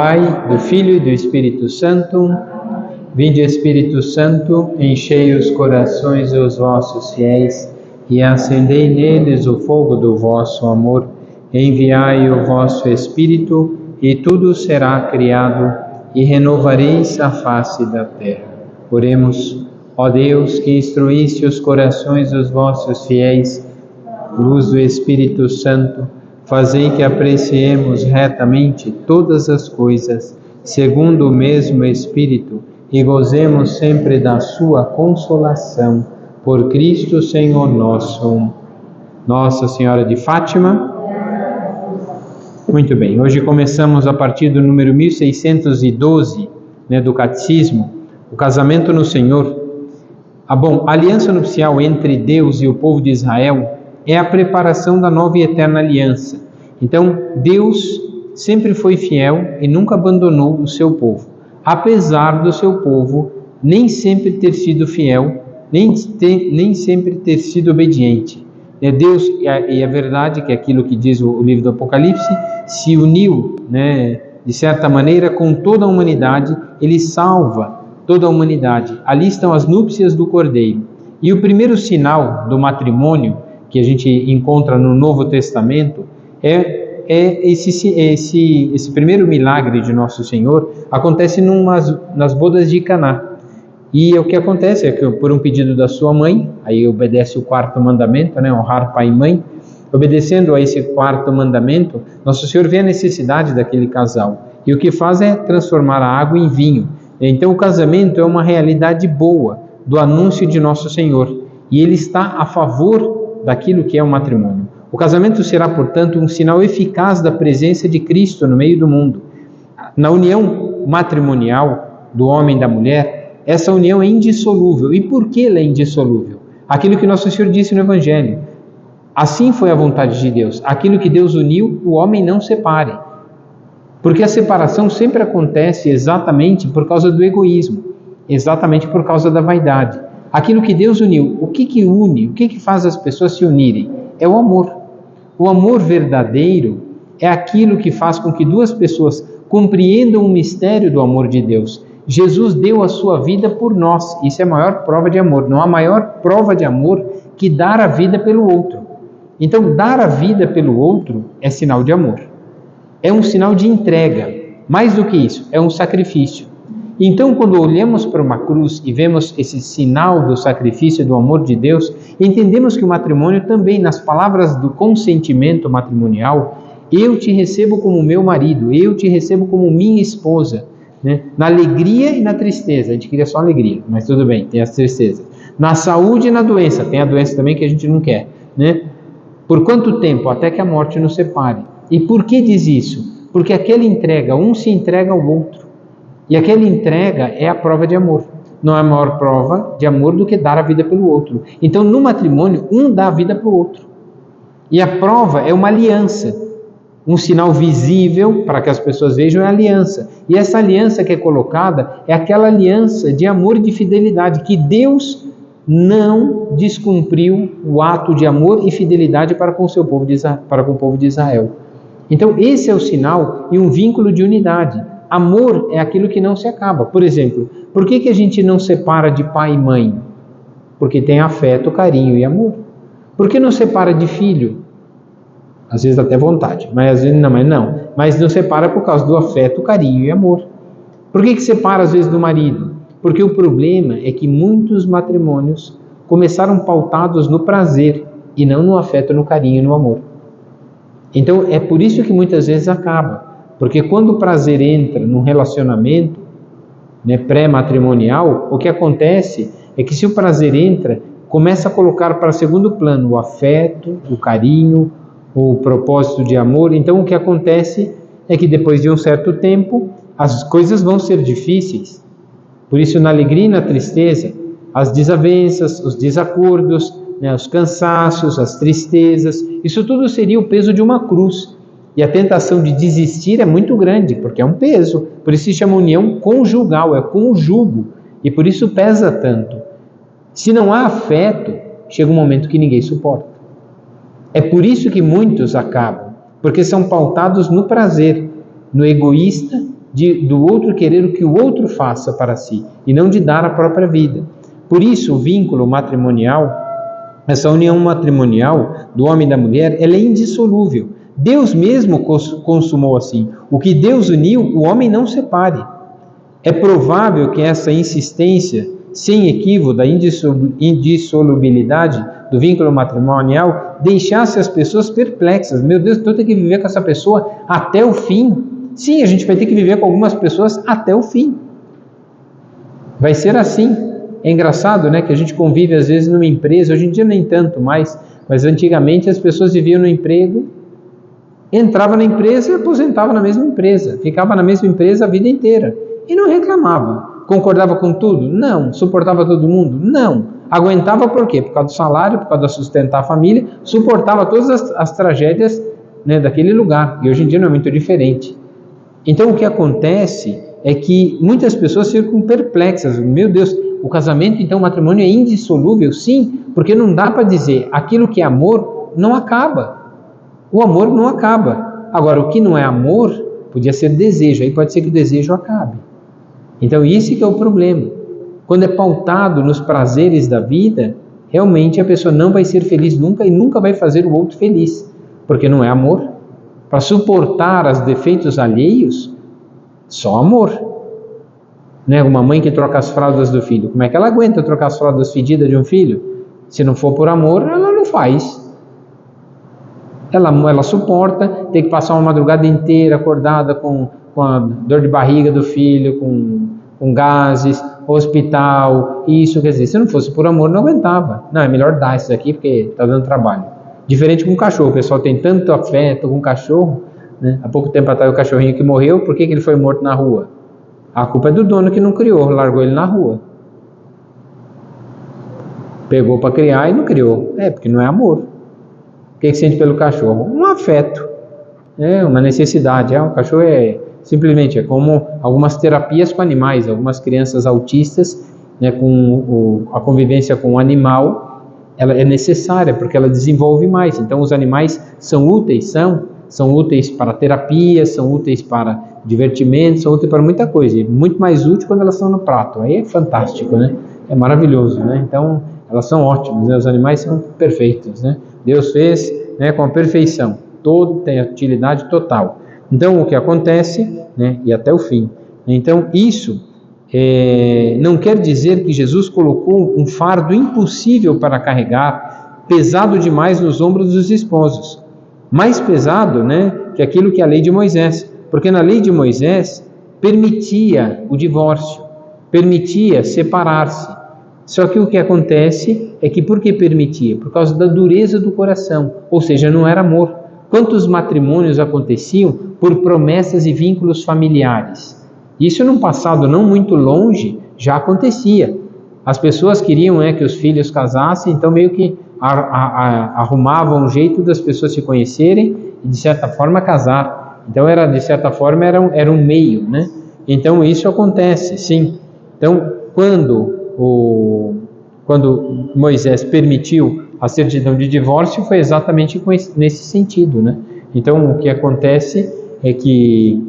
Pai, do Filho e do Espírito Santo. Vinde, Espírito Santo, enchei os corações dos vossos fiéis e acendei neles o fogo do vosso amor. Enviai o vosso Espírito e tudo será criado e renovareis a face da terra. Oremos. Ó Deus, que instruíste os corações dos vossos fiéis, luz do Espírito Santo, fazei que apreciemos retamente todas as coisas, segundo o mesmo Espírito, e gozemos sempre da sua consolação. Por Cristo Senhor nosso. Nossa Senhora de Fátima. Muito bem, hoje começamos a partir do número 1612, do Catecismo, o casamento no Senhor. A aliança nupcial entre Deus e o povo de Israel é a preparação da nova e eterna aliança. Então, Deus sempre foi fiel e nunca abandonou o seu povo, apesar do seu povo nem sempre ter sido fiel, nem sempre ter sido obediente. Deus, e é verdade que aquilo que diz o livro do Apocalipse, se uniu, de certa maneira, com toda a humanidade. Ele salva toda a humanidade. Ali estão as núpcias do Cordeiro. E o primeiro sinal do matrimônio que a gente encontra no Novo Testamento é esse primeiro milagre de Nosso Senhor. Acontece nas bodas de Caná. E o que acontece é que, por um pedido da sua mãe, aí obedece o quarto mandamento, honrar pai e mãe. Obedecendo a esse quarto mandamento, Nosso Senhor vê a necessidade daquele casal. E o que faz é transformar a água em vinho. Então o casamento é uma realidade boa do anúncio de Nosso Senhor. E ele está a favor daquilo que é o matrimônio. O casamento será, portanto, um sinal eficaz da presença de Cristo no meio do mundo. Na união matrimonial do homem e da mulher, essa união é indissolúvel. E por que ela é indissolúvel? Aquilo que Nosso Senhor disse no Evangelho. Assim foi a vontade de Deus. Aquilo que Deus uniu, o homem não separe. Porque a separação sempre acontece exatamente por causa do egoísmo, exatamente por causa da vaidade. Aquilo que Deus uniu, o que une, o que faz as pessoas se unirem? É o amor. O amor verdadeiro é aquilo que faz com que duas pessoas compreendam o mistério do amor de Deus. Jesus deu a sua vida por nós. Isso é a maior prova de amor. Não há maior prova de amor que dar a vida pelo outro. Então, dar a vida pelo outro é sinal de amor. É um sinal de entrega. Mais do que isso, é um sacrifício. Então, quando olhamos para uma cruz e vemos esse sinal do sacrifício do amor de Deus, entendemos que o matrimônio também, nas palavras do consentimento matrimonial, eu te recebo como meu marido, eu te recebo como minha esposa, na alegria e na tristeza. A gente queria só alegria, mas tudo bem, tem as tristezas. Na saúde e na doença, tem a doença também que a gente não quer. Por quanto tempo? Até que a morte nos separe. E por que diz isso? Porque aquela entrega, um se entrega ao outro. E aquela entrega é a prova de amor. Não há maior prova de amor do que dar a vida pelo outro. Então, no matrimônio, um dá a vida para o outro. E a prova é uma aliança. Um sinal visível para que as pessoas vejam é a aliança. E essa aliança que é colocada é aquela aliança de amor e de fidelidade que Deus não descumpriu o ato de amor e fidelidade para com o povo de Israel. Então, esse é o sinal e um vínculo de unidade. Amor é aquilo que não se acaba. Por exemplo, por que a gente não separa de pai e mãe? Porque tem afeto, carinho e amor. Por que não separa de filho? Às vezes até vontade, mas às vezes não. Mas não separa por causa do afeto, carinho e amor. Por que separa às vezes do marido? Porque o problema é que muitos matrimônios começaram pautados no prazer e não no afeto, no carinho e no amor. Então é por isso que muitas vezes acaba. Porque quando o prazer entra num relacionamento pré-matrimonial, o que acontece é que se o prazer entra, começa a colocar para segundo plano o afeto, o carinho, o propósito de amor. Então o que acontece é que depois de um certo tempo, as coisas vão ser difíceis. Por isso, na alegria e na tristeza, as desavenças, os desacordos, os cansaços, as tristezas, isso tudo seria o peso de uma cruz. E a tentação de desistir é muito grande, porque é um peso. Por isso se chama união conjugal, é com o jugo. E por isso pesa tanto. Se não há afeto, chega um momento que ninguém suporta. É por isso que muitos acabam, porque são pautados no prazer, no egoísta do outro querer o que o outro faça para si, e não de dar a própria vida. Por isso, o vínculo matrimonial, essa união matrimonial do homem e da mulher, ela é indissolúvel. Deus mesmo consumou assim. O que Deus uniu, o homem não separe. É provável que essa insistência, sem equívoco, da indissolubilidade do vínculo matrimonial, deixasse as pessoas perplexas. Meu Deus, eu tenho que viver com essa pessoa até o fim. Sim, a gente vai ter que viver com algumas pessoas até o fim. Vai ser assim. É engraçado, né, que a gente convive às vezes numa empresa, hoje em dia nem tanto mais, mas antigamente as pessoas viviam no emprego, entrava na empresa e aposentava na mesma empresa, ficava na mesma empresa a vida inteira e não reclamava. Concordava com tudo? Não. Suportava todo mundo? Não. Aguentava por quê? Por causa do salário, por causa de sustentar a família, suportava todas as tragédias, né, daquele lugar. E hoje em dia não é muito diferente. Então o que acontece é que muitas pessoas ficam perplexas. Meu Deus, o casamento, então o matrimônio é indissolúvel? Sim, porque não dá para dizer aquilo que é amor não acaba. O amor não acaba. Agora, o que não é amor podia ser desejo, aí pode ser que o desejo acabe. Então esse que é o problema. Quando é pautado nos prazeres da vida, realmente a pessoa não vai ser feliz nunca e nunca vai fazer o outro feliz, porque não é amor. Para suportar os defeitos alheios, só amor. Né? Uma mãe que troca as fraldas do filho, como é que ela aguenta trocar as fraldas fedidas de um filho? Se não for por amor, ela não faz. Ela suporta, tem que passar uma madrugada inteira acordada com a dor de barriga do filho, com gases, hospital, isso, quer dizer, se não fosse por amor, não aguentava. Não, é melhor dar isso aqui porque está dando trabalho. Diferente com o cachorro, o pessoal tem tanto afeto com o cachorro, né? Há pouco tempo atrás o cachorrinho que morreu, por que ele foi morto na rua? A culpa é do dono que não criou, largou ele na rua. Pegou para criar e não criou. Porque não é amor. O que sente pelo cachorro? Um afeto, uma necessidade. O cachorro simplesmente como algumas terapias com animais. Algumas crianças autistas, né, com a convivência com o animal, ela é necessária porque ela desenvolve mais. Então os animais são úteis, são úteis para terapia, são úteis para divertimento, são úteis para muita coisa. E muito mais útil quando elas estão no prato. Aí é fantástico, né? É maravilhoso, né? Então elas são ótimas, né? Os animais são perfeitos, né? Deus fez, né, com a perfeição, todo tem utilidade total. Então o que acontece, né, e até o fim. Então isso não quer dizer que Jesus colocou um fardo impossível para carregar, pesado demais nos ombros dos esposos, mais pesado, né, que aquilo que a lei de Moisés, porque na lei de Moisés permitia o divórcio, permitia separar-se. Só que o que acontece é que por que permitia? Por causa da dureza do coração, ou seja, não era amor. Quantos matrimônios aconteciam por promessas e vínculos familiares? Isso num passado não muito longe já acontecia. As pessoas queriam que os filhos casassem, então meio que arrumavam um jeito das pessoas se conhecerem e de certa forma casar. Então de certa forma era um meio, né? Então isso acontece, sim. Então quando Moisés permitiu a certidão de divórcio, foi exatamente nesse sentido, né? Então o que acontece é que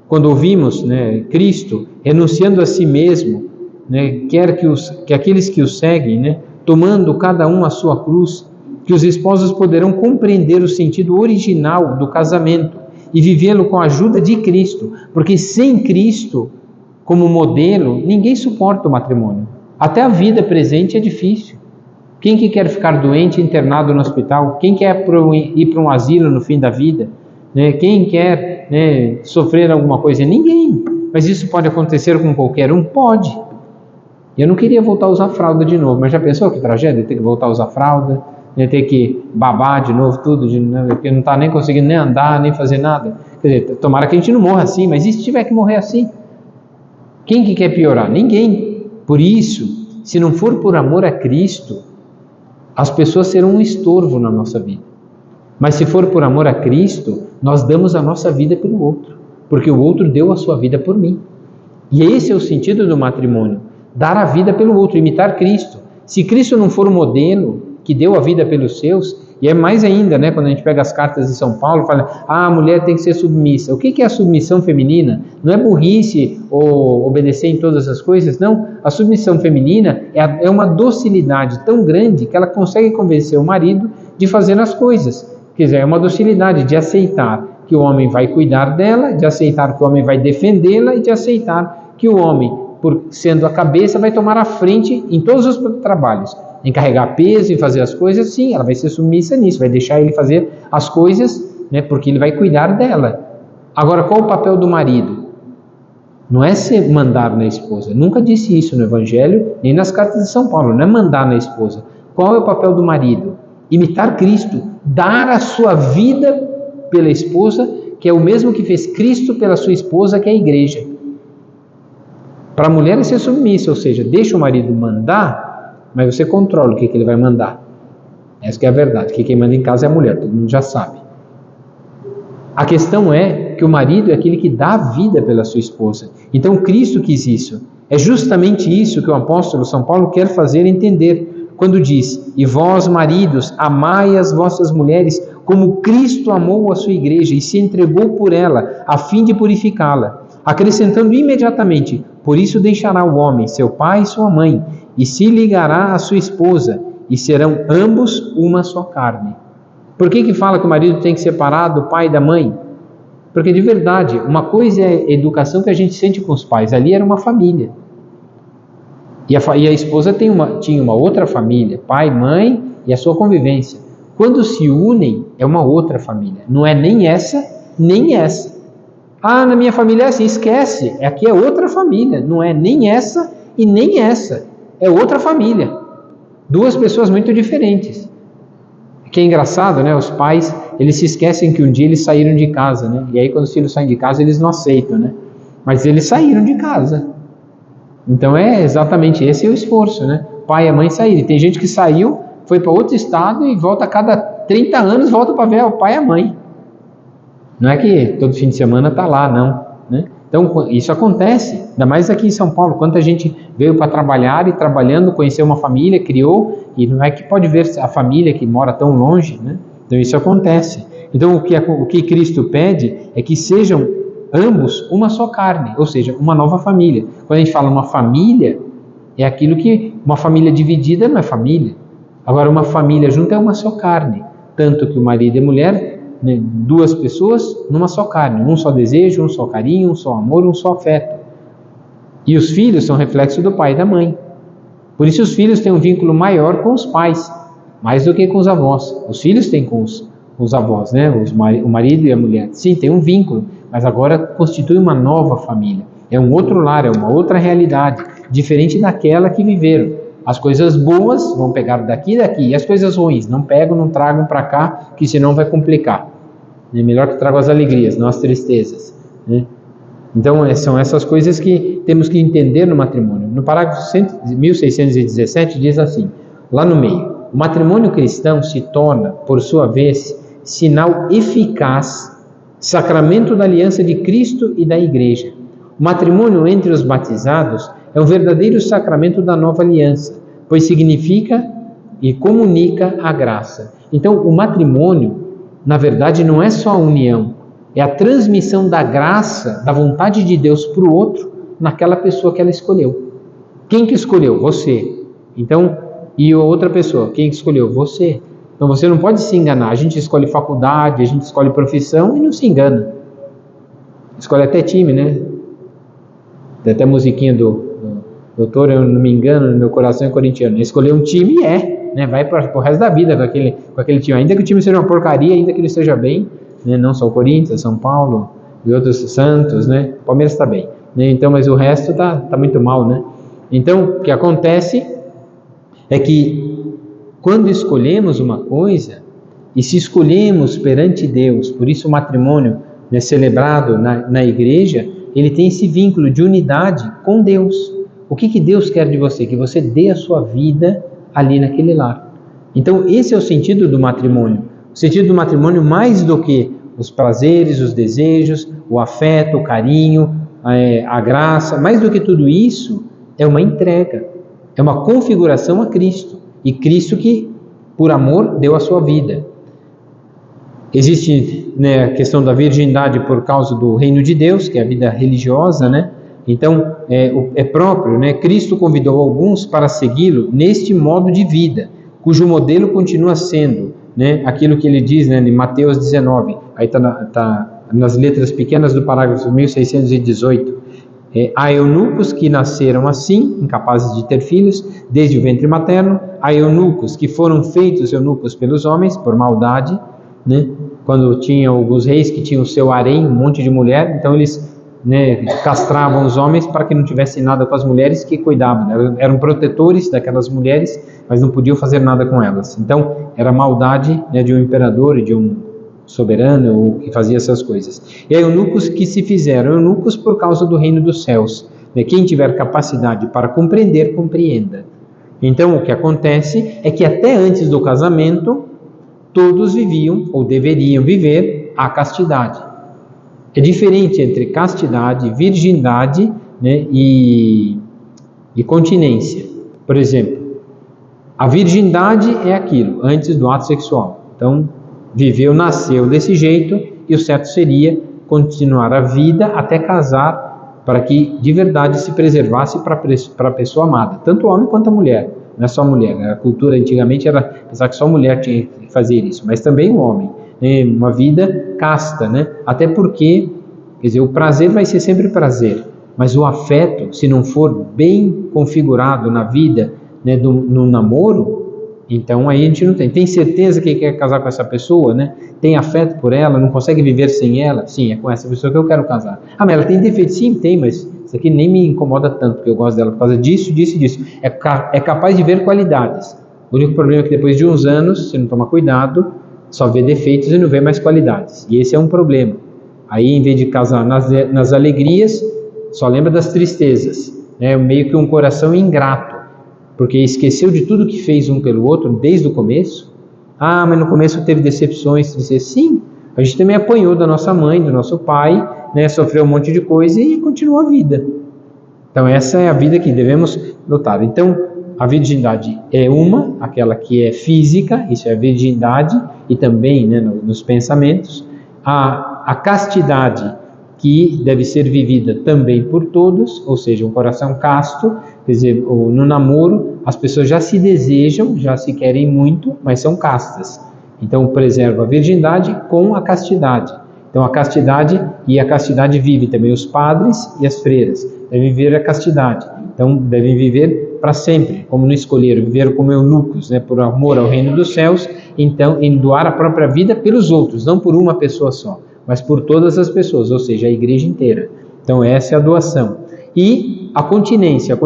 quando ouvimos, né, Cristo renunciando a si mesmo, né, quer que aqueles que o seguem, né, tomando cada um a sua cruz, que os esposos poderão compreender o sentido original do casamento e vivê-lo com a ajuda de Cristo, porque sem Cristo como modelo, ninguém suporta o matrimônio. Até a vida presente é difícil. Quem que quer ficar doente, internado no hospital? Quem quer ir para um asilo no fim da vida? Né? Quem quer, né, sofrer alguma coisa? Ninguém. Mas isso pode acontecer com qualquer um? Pode. Eu não queria voltar a usar fralda de novo, mas já pensou que tragédia? Ter que voltar a usar fralda, né? Ter que babar de novo tudo, porque não está nem conseguindo nem andar, nem fazer nada. Quer dizer, tomara que a gente não morra assim, mas e se tiver que morrer assim? Quem que quer piorar? Ninguém. Por isso, se não for por amor a Cristo, as pessoas serão um estorvo na nossa vida. Mas se for por amor a Cristo, nós damos a nossa vida pelo outro, porque o outro deu a sua vida por mim. E esse é o sentido do matrimônio, dar a vida pelo outro, imitar Cristo. Se Cristo não for o modelo que deu a vida pelos seus, E é mais ainda, né, quando a gente pega as cartas de São Paulo, fala, a mulher tem que ser submissa. O que é a submissão feminina? Não é burrice ou obedecer em todas as coisas, não. A submissão feminina é uma docilidade tão grande que ela consegue convencer o marido de fazer as coisas. Quer dizer, é uma docilidade de aceitar que o homem vai cuidar dela, de aceitar que o homem vai defendê-la e de aceitar que o homem, por sendo a cabeça, vai tomar a frente em todos os trabalhos. Em carregar peso, em fazer as coisas, sim, ela vai ser submissa nisso, vai deixar ele fazer as coisas, né, porque ele vai cuidar dela. Agora, qual o papel do marido? Não é ser mandar na esposa. Nunca disse isso no Evangelho, nem nas cartas de São Paulo. Não é mandar na esposa. Qual é o papel do marido? Imitar Cristo, dar a sua vida pela esposa, que é o mesmo que fez Cristo pela sua esposa, que é a igreja. Para a mulher é ser submissa, ou seja, deixa o marido mandar, mas você controla o que ele vai mandar. Essa que é a verdade, que quem manda em casa é a mulher, todo mundo já sabe. A questão é que o marido é aquele que dá a vida pela sua esposa. Então Cristo quis isso. É justamente isso que o apóstolo São Paulo quer fazer entender, quando diz, e vós maridos, amai as vossas mulheres, como Cristo amou a sua igreja e se entregou por ela, a fim de purificá-la, acrescentando imediatamente, por isso deixará o homem seu pai e sua mãe, e se ligará à sua esposa, e serão ambos uma só carne. Por que fala que o marido tem que separar do pai e da mãe? Porque de verdade, uma coisa é a educação que a gente sente com os pais, ali era uma família. E a esposa tinha uma outra família, pai, mãe e a sua convivência. Quando se unem, é uma outra família. Não é nem essa, nem essa. Ah, na minha família é assim, esquece. Aqui é outra família. Não é nem essa e nem essa. É outra família. Duas pessoas muito diferentes. Que é engraçado, né? Os pais, eles se esquecem que um dia eles saíram de casa, né? E aí quando os filhos saem de casa, eles não aceitam, né? Mas eles saíram de casa. Então é exatamente esse é o esforço, né? Pai e a mãe saíram. E tem gente que saiu, foi para outro estado e volta a cada 30 anos, volta para ver o pai e a mãe. Não é que todo fim de semana está lá, não, né? Então isso acontece, ainda mais aqui em São Paulo, quanta gente veio para trabalhar e trabalhando, conheceu uma família, criou, e não é que pode ver a família que mora tão longe, né? Então isso acontece. Então o que Cristo pede é que sejam ambos uma só carne, ou seja, uma nova família. Quando a gente fala uma família, é aquilo que uma família dividida não é família. Agora uma família junta é uma só carne, tanto que o marido e a mulher, né, duas pessoas numa só carne, um só desejo, um só carinho, um só amor, um só afeto. E os filhos são reflexo do pai e da mãe. Por isso os filhos têm um vínculo maior com os pais, mais do que com os avós. Os filhos têm com os avós, né? O marido e a mulher. Sim, tem um vínculo, mas agora constitui uma nova família. É um outro lar, é uma outra realidade, diferente daquela que viveram. As coisas boas vão pegar daqui e daqui, e as coisas ruins não pegam, não tragam para cá, que senão vai complicar. É melhor que tragam as alegrias, não as tristezas, né? Então são essas coisas que temos que entender no matrimônio. No parágrafo 1617 diz assim, lá no meio, o matrimônio cristão se torna, por sua vez, sinal eficaz, sacramento da aliança de Cristo e da Igreja. O matrimônio entre os batizados é o verdadeiro sacramento da nova aliança, pois significa e comunica a graça. Então, o matrimônio, na verdade, não é só a união, é a transmissão da graça, da vontade de Deus para o outro, naquela pessoa que ela escolheu. Quem que escolheu? Você. Então, e a outra pessoa, quem que escolheu? Você. Então você não pode se enganar. A gente escolhe faculdade, a gente escolhe profissão e não se engana. Escolhe até time, né? Tem até a musiquinha do doutor, eu não me engano, no meu coração é corintiano. Escolher um time né? Vai para o resto da vida com aquele time. Ainda que o time seja uma porcaria, ainda que ele esteja bem, né? Não só o Corinthians, São Paulo e outros Santos, né? O Palmeiras está bem, né? Então, mas o resto tá muito mal, né? Então, o que acontece é que quando escolhemos uma coisa, e se escolhemos perante Deus, por isso o matrimônio, né, celebrado na igreja, ele tem esse vínculo de unidade com Deus. O que Deus quer de você? Que você dê a sua vida ali naquele lar. Então esse é o sentido do matrimônio. O sentido do matrimônio, mais do que os prazeres, os desejos, o afeto, o carinho, a graça, mais do que tudo isso, é uma entrega, é uma configuração a Cristo. E Cristo que por amor, deu a sua vida. Existe, né, a questão da virgindade por causa do reino de Deus, que é a vida religiosa, né? Então, é próprio, né? Cristo convidou alguns para segui-lo neste modo de vida, cujo modelo continua sendo, né, aquilo que ele diz, né, em Mateus 19, aí está nas letras pequenas do parágrafo 1618, há eunucos que nasceram assim, incapazes de ter filhos, desde o ventre materno, há eunucos que foram feitos eunucos pelos homens, por maldade, né? Quando tinha alguns reis que tinham o seu harém, um monte de mulher, então eles, né, castravam os homens para que não tivessem nada com as mulheres que cuidavam, né? Eram protetores daquelas mulheres, mas não podiam fazer nada com elas. Então era maldade, né, de um imperador e de um soberano que fazia essas coisas. E aí eunucos que se fizeram eunucos por causa do reino dos céus, né? Quem tiver capacidade para compreender, compreenda. Então o que acontece é que até antes do casamento todos viviam ou deveriam viver a castidade. É diferente entre castidade, virgindade, né, e continência. Por exemplo, a virgindade é aquilo, antes do ato sexual. Então, viveu, nasceu desse jeito, e o certo seria continuar a vida até casar, para que de verdade se preservasse para a pessoa amada, tanto o homem quanto a mulher. Não é só a mulher, a cultura antigamente era pensar que só a mulher tinha que fazer isso, mas também o homem, né? Uma vida casta, né? Até porque, quer dizer, o prazer vai ser sempre prazer, mas o afeto, se não for bem configurado na vida, né, no namoro, então aí a gente não tem certeza que quer casar com essa pessoa, né? Tem afeto por ela, não consegue viver sem ela. Sim, é com essa pessoa que eu quero casar. Ah, mas ela tem defeito? Sim, tem, mas isso aqui nem me incomoda tanto, porque eu gosto dela por causa disso, disso e disso. É capaz de ver qualidades. O único problema é que depois de uns anos, se não toma cuidado, só vê defeitos e não vê mais qualidades. E esse é um problema. Aí, em vez de casar nas alegrias, só lembra das tristezas, né? Meio que um coração ingrato, porque esqueceu de tudo que fez um pelo outro desde o começo. Ah, mas no começo teve decepções. Sim, a gente também apanhou da nossa mãe, do nosso pai, né? Sofreu um monte de coisa e continuou a vida. Então essa é a vida que devemos lutar. Então a virgindade é aquela que é física, isso é a virgindade, e também, né, nos pensamentos. A castidade, que deve ser vivida também por todos, ou seja, um coração casto. Quer dizer, no namoro as pessoas já se desejam, já se querem muito, mas são castas. Então preserva a virgindade com a castidade. Então a castidade vive também os padres e as freiras, devem viver a castidade. Então devem viver para sempre, como não escolheram, viver como eunucos, né, por amor ao reino dos céus, então em doar a própria vida pelos outros, não por uma pessoa só, mas por todas as pessoas, ou seja, a igreja inteira. Então essa é a doação. E a continência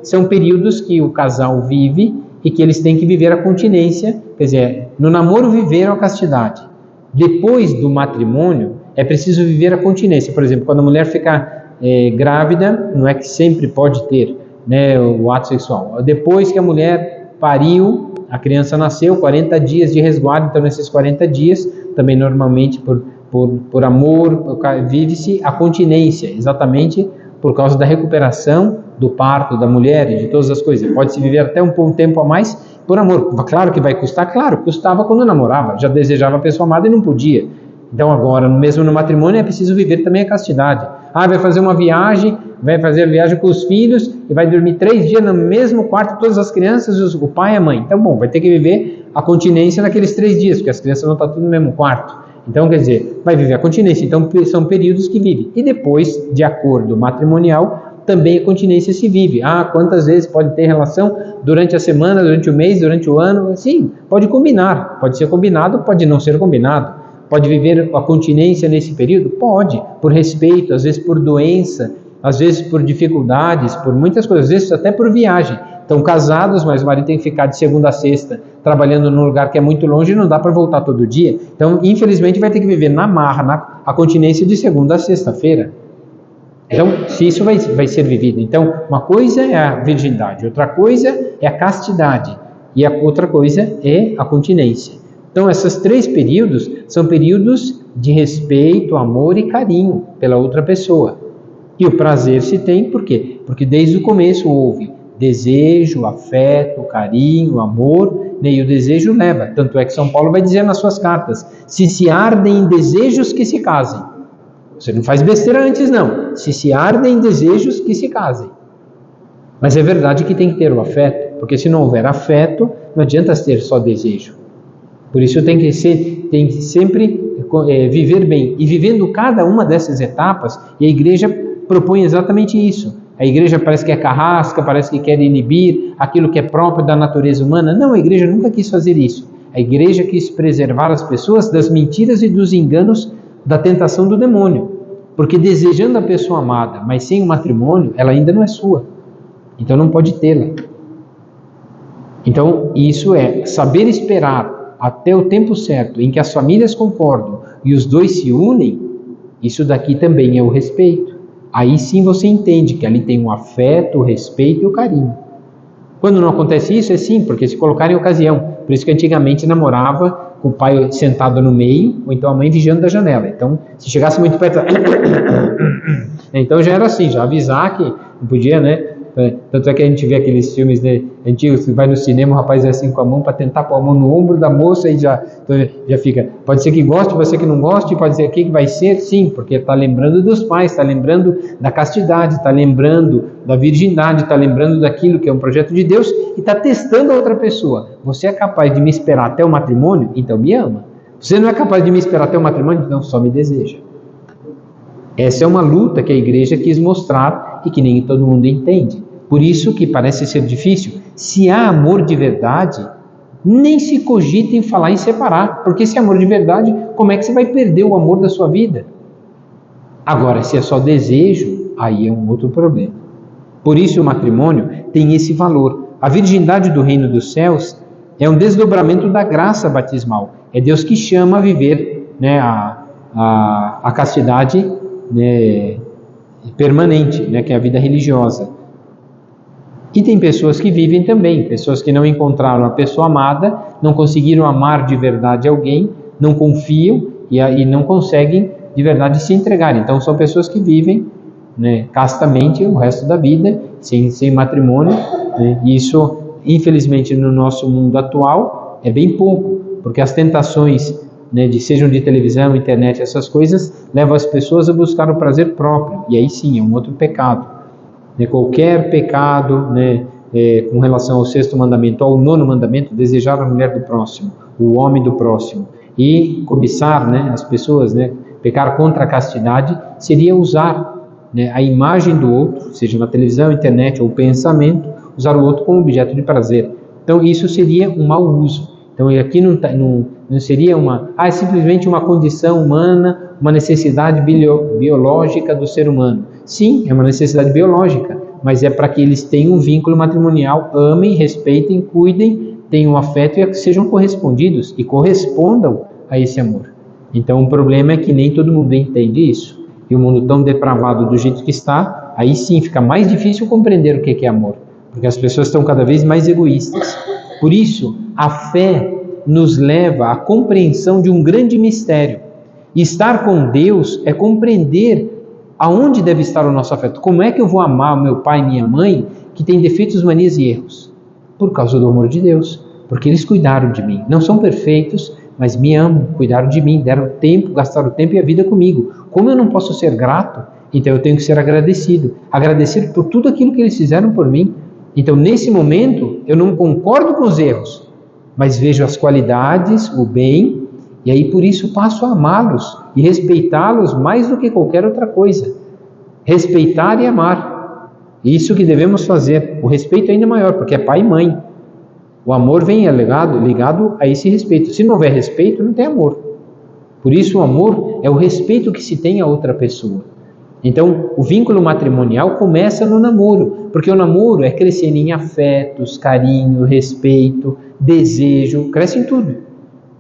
são períodos que o casal vive e que eles têm que viver a continência, quer dizer, no namoro viveram a castidade. Depois do matrimônio é preciso viver a continência. Por exemplo, quando a mulher fica grávida, não é que sempre pode ter, né, o ato sexual. Depois que a mulher pariu, a criança nasceu, 40 dias de resguardo. Então nesses 40 dias, também normalmente por amor, vive-se a continência, exatamente por causa da recuperação do parto da mulher e de todas as coisas. Pode-se viver até um tempo a mais por amor. Claro que vai custar, claro, custava quando namorava, já desejava a pessoa amada e não podia. Então agora, mesmo no matrimônio, é preciso viver também a castidade. Vai fazer uma viagem, vai fazer a viagem com os filhos e vai dormir 3 dias no mesmo quarto, todas as crianças, o pai e a mãe. Então, vai ter que viver a continência naqueles 3 dias, porque as crianças não estão tudo no mesmo quarto. Então, quer dizer, vai viver a continência. Então, são períodos que vive. E depois, de acordo matrimonial, também a continência se vive. Quantas vezes pode ter relação durante a semana, durante o mês, durante o ano? Sim, pode combinar. Pode ser combinado, pode não ser combinado. Pode viver a continência nesse período? Pode, por respeito, às vezes por doença, às vezes por dificuldades, por muitas coisas, às vezes até por viagem. Estão casados, mas o marido tem que ficar de segunda a sexta trabalhando num lugar que é muito longe e não dá para voltar todo dia. Então, infelizmente, vai ter que viver na marra, a continência de segunda a sexta-feira. Então, se isso vai ser vivido. Então, uma coisa é a virgindade, outra coisa é a castidade e a outra coisa é a continência. Então, esses 3 períodos são períodos de respeito, amor e carinho pela outra pessoa. E o prazer se tem, por quê? Porque desde o começo houve desejo, afeto, carinho, amor, né? E o desejo leva. Tanto é que São Paulo vai dizer nas suas cartas: se ardem em desejos, que se casem. Você não faz besteira antes, não. Se ardem em desejos, que se casem. Mas é verdade que tem que ter o afeto, porque se não houver afeto, não adianta ter só desejo. Por isso tem que sempre viver bem. E vivendo cada uma dessas etapas, e a igreja propõe exatamente isso. A igreja parece que é carrasca, parece que quer inibir aquilo que é próprio da natureza humana. Não, a igreja nunca quis fazer isso. A igreja quis preservar as pessoas das mentiras e dos enganos da tentação do demônio. Porque desejando a pessoa amada, mas sem o matrimônio, ela ainda não é sua. Então não pode tê-la. Então isso é saber esperar até o tempo certo, em que as famílias concordam e os dois se unem. Isso daqui também é o respeito. Aí sim você entende que ali tem o afeto, o respeito e o carinho. Quando não acontece isso, é sim, porque se colocar em ocasião. Por isso que antigamente namorava com o pai sentado no meio, ou então a mãe vigiando da janela. Então, se chegasse muito perto, então já era assim, já avisar que não podia, né? Tanto é que a gente vê aqueles filmes, né, antigos, que vai no cinema, o rapaz é assim com a mão para tentar pôr a mão no ombro da moça e já fica. Pode ser que goste, pode ser que não goste, pode ser que vai ser, sim, porque está lembrando dos pais, está lembrando da castidade, está lembrando da virgindade, está lembrando daquilo que é um projeto de Deus e está testando a outra pessoa. Você é capaz de me esperar até o matrimônio? Então me ama. Você não é capaz de me esperar até o matrimônio? Então só me deseja. Essa é uma luta que a igreja quis mostrar e que nem todo mundo entende. Por isso que parece ser difícil. Se há amor de verdade, nem se cogita em falar em separar. Porque se é amor de verdade, como é que você vai perder o amor da sua vida? Agora, se é só desejo, aí é um outro problema. Por isso o matrimônio tem esse valor. A virgindade do reino dos céus é um desdobramento da graça batismal. É Deus que chama a viver, né, a castidade, né, permanente, né, que é a vida religiosa. E tem pessoas que vivem também, pessoas que não encontraram a pessoa amada, não conseguiram amar de verdade alguém, não confiam e não conseguem de verdade se entregar. Então são pessoas que vivem, né, castamente o resto da vida, sem matrimônio, né? E isso, infelizmente, no nosso mundo atual é bem pouco, porque as tentações, né, sejam de televisão, internet, essas coisas, levam as pessoas a buscar o prazer próprio, e aí sim é um outro pecado. Qualquer pecado, né, com relação ao 6º mandamento, ao 9º mandamento, desejar a mulher do próximo, o homem do próximo, e cobiçar, né, as pessoas, né, pecar contra a castidade, seria usar, né, a imagem do outro, seja na televisão, internet ou pensamento, usar o outro como objeto de prazer. Então isso seria um mau uso. Então aqui não seria é simplesmente uma condição humana, uma necessidade biológica do ser humano. Sim, é uma necessidade biológica, mas é para que eles tenham um vínculo matrimonial, amem, respeitem, cuidem, tenham afeto e sejam correspondidos e correspondam a esse amor. Então o problema é que nem todo mundo entende isso. E o mundo tão depravado do jeito que está, aí sim fica mais difícil compreender o que é amor, porque as pessoas estão cada vez mais egoístas. Por isso, a fé nos leva à compreensão de um grande mistério. E estar com Deus é compreender aonde deve estar o nosso afeto. Como é que eu vou amar meu pai e minha mãe que têm defeitos, manias e erros? Por causa do amor de Deus, porque eles cuidaram de mim. Não são perfeitos, mas me amam, cuidaram de mim, deram tempo, gastaram tempo e a vida comigo. Como eu não posso ser grato, então eu tenho que ser agradecido. Agradecido por tudo aquilo que eles fizeram por mim. Então nesse momento eu não concordo com os erros, mas vejo as qualidades, o bem, e aí por isso passo a amá-los e respeitá-los mais do que qualquer outra coisa. Respeitar e amar. Isso que devemos fazer. O respeito é ainda maior, porque é pai e mãe. O amor vem ligado a esse respeito. Se não houver respeito, não tem amor. Por isso o amor é o respeito que se tem a outra pessoa. Então o vínculo matrimonial começa no namoro, porque o namoro é crescendo em afetos, carinho, respeito, desejo, cresce em tudo.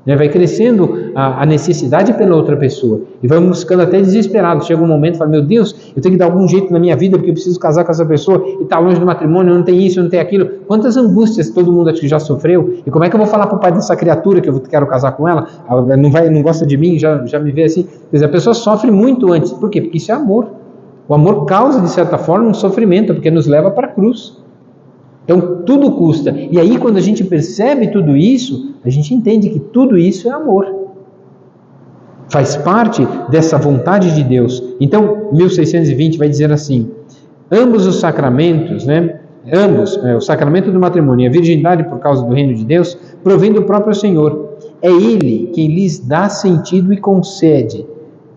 Vai crescendo a necessidade pela outra pessoa e vai buscando até desesperado. Chega um momento e fala: meu Deus, eu tenho que dar algum jeito na minha vida porque eu preciso casar com essa pessoa e está longe do matrimônio, não tem isso, não tem aquilo. Quantas angústias todo mundo acho que já sofreu, e como é que eu vou falar para o pai dessa criatura que eu quero casar com ela? Ela não gosta de mim, já me vê assim. Quer dizer, a pessoa sofre muito antes. Por quê? Porque isso é amor. O amor causa, de certa forma, um sofrimento, porque nos leva para a cruz. Então tudo custa. E aí quando a gente percebe tudo isso, a gente entende que tudo isso é amor. Faz parte dessa vontade de Deus. Então 1620 vai dizer assim: ambos os sacramentos, o sacramento do matrimônio e a virgindade por causa do reino de Deus, provém do próprio Senhor. É Ele quem lhes dá sentido e concede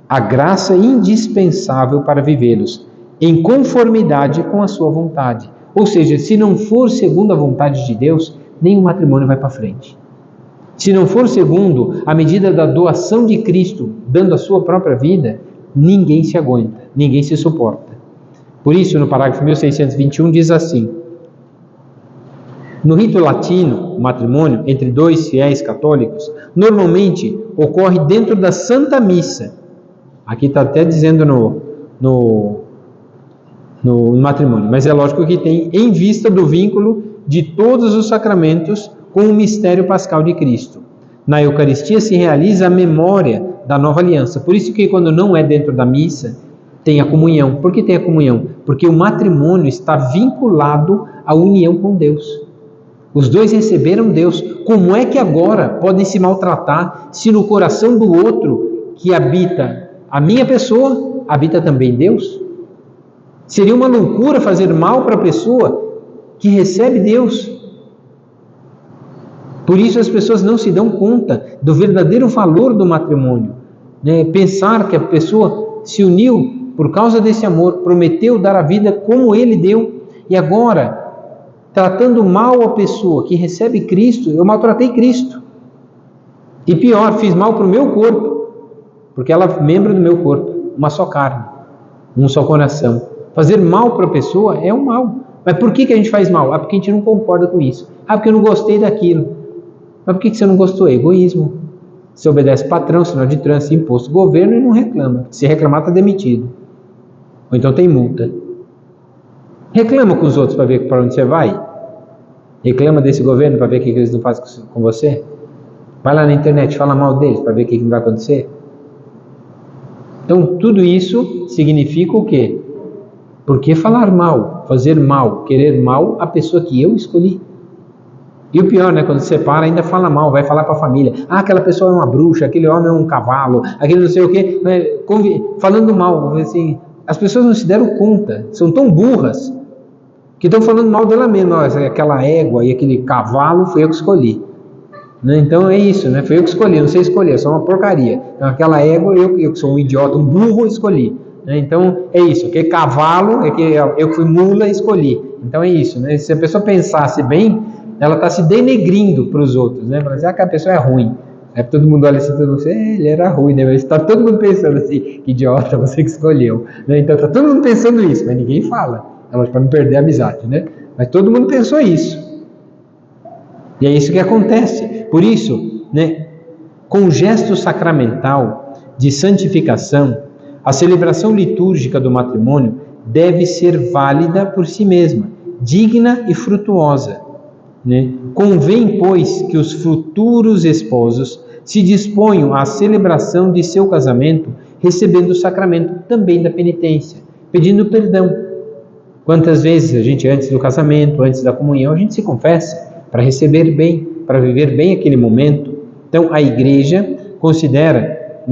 a graça indispensável para vivê-los, em conformidade com a sua vontade. Ou seja, se não for segundo a vontade de Deus, nenhum matrimônio vai para frente. Se não for segundo a medida da doação de Cristo, dando a sua própria vida, ninguém se aguenta, ninguém se suporta. Por isso, no parágrafo 1621 diz assim: no rito latino, o matrimônio entre dois fiéis católicos normalmente ocorre dentro da Santa Missa. Aqui está até dizendo no matrimônio, mas é lógico que tem em vista do vínculo de todos os sacramentos com o mistério pascal de Cristo. Na Eucaristia se realiza a memória da nova aliança. Por isso que quando não é dentro da missa, tem a comunhão. Por que tem a comunhão? Porque o matrimônio está vinculado à união com Deus. Os dois receberam Deus. Como é que agora podem se maltratar se no coração do outro que habita a minha pessoa, habita também Deus? Seria uma loucura fazer mal para a pessoa que recebe Deus. Por isso as pessoas não se dão conta do verdadeiro valor do matrimônio. Pensar que a pessoa se uniu por causa desse amor, prometeu dar a vida como ele deu, e agora, tratando mal a pessoa que recebe Cristo, eu maltratei Cristo. E pior, fiz mal para o meu corpo, porque ela é membro do meu corpo, uma só carne, um só coração. Fazer mal para a pessoa é um mal. Mas por que a gente faz mal? Porque a gente não concorda com isso. Porque eu não gostei daquilo. Mas por que você não gostou? É egoísmo. Você obedece patrão, sinal de trânsito, imposto, governo e não reclama. Se reclamar, está demitido. Ou então tem multa. Reclama com os outros para ver para onde você vai. Reclama desse governo para ver o que eles não fazem com você. Vai lá na internet, fala mal deles para ver o que vai acontecer. Então, tudo isso significa o quê? Por que falar mal, fazer mal, querer mal a pessoa que eu escolhi? E o pior, quando separa, ainda fala mal, vai falar para a família. Aquela pessoa é uma bruxa, aquele homem é um cavalo, aquele não sei o quê. Falando mal, assim, as pessoas não se deram conta, são tão burras, que estão falando mal dela mesma. Aquela égua e aquele cavalo foi eu que escolhi. Então é isso, foi eu que escolhi, não sei escolher, sou uma porcaria. Então aquela égua, eu que sou um idiota, um burro, escolhi. Então é isso, aquele cavalo, eu que fui mula, escolhi. Então é isso, se a pessoa pensasse bem, ela está se denegrindo para os outros, Fala assim, aquela pessoa é ruim. Aí todo mundo olha assim, todo mundo diz, ele era ruim, Mas está todo mundo pensando assim, que idiota, você que escolheu. Então está todo mundo pensando isso, mas ninguém fala. Para não perder a amizade, Mas todo mundo pensou isso. E é isso que acontece. Por isso, com o gesto sacramental de santificação, a celebração litúrgica do matrimônio deve ser válida por si mesma, digna e frutuosa. Convém, pois, que os futuros esposos se disponham à celebração de seu casamento, recebendo o sacramento também da penitência, pedindo perdão. Quantas vezes a gente, antes do casamento, antes da comunhão, a gente se confessa para receber bem, para viver bem aquele momento. Então, a igreja considera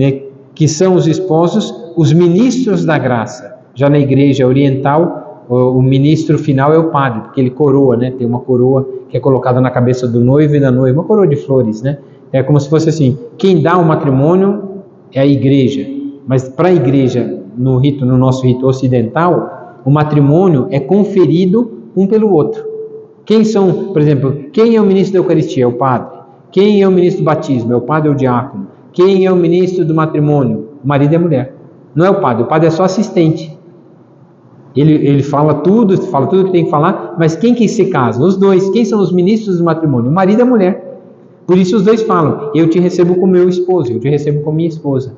que são os esposos os ministros da graça. Já na igreja oriental, o ministro final é o padre, porque ele coroa, tem uma coroa que é colocada na cabeça do noivo e da noiva, uma coroa de flores, É como se fosse assim, quem dá o matrimônio é a igreja, mas para a igreja, no nosso rito ocidental, o matrimônio é conferido um pelo outro. Quem são, por exemplo, quem é o ministro da Eucaristia? É o padre. Quem é o ministro do batismo? É o padre ou o diácono. Quem é o ministro do matrimônio? O marido e a mulher. Não é o padre é só assistente. Ele fala tudo que tem que falar, mas quem que se casa? Os dois. Quem são os ministros do matrimônio? O marido e a mulher. Por isso os dois falam, eu te recebo como meu esposo, eu te recebo como minha esposa.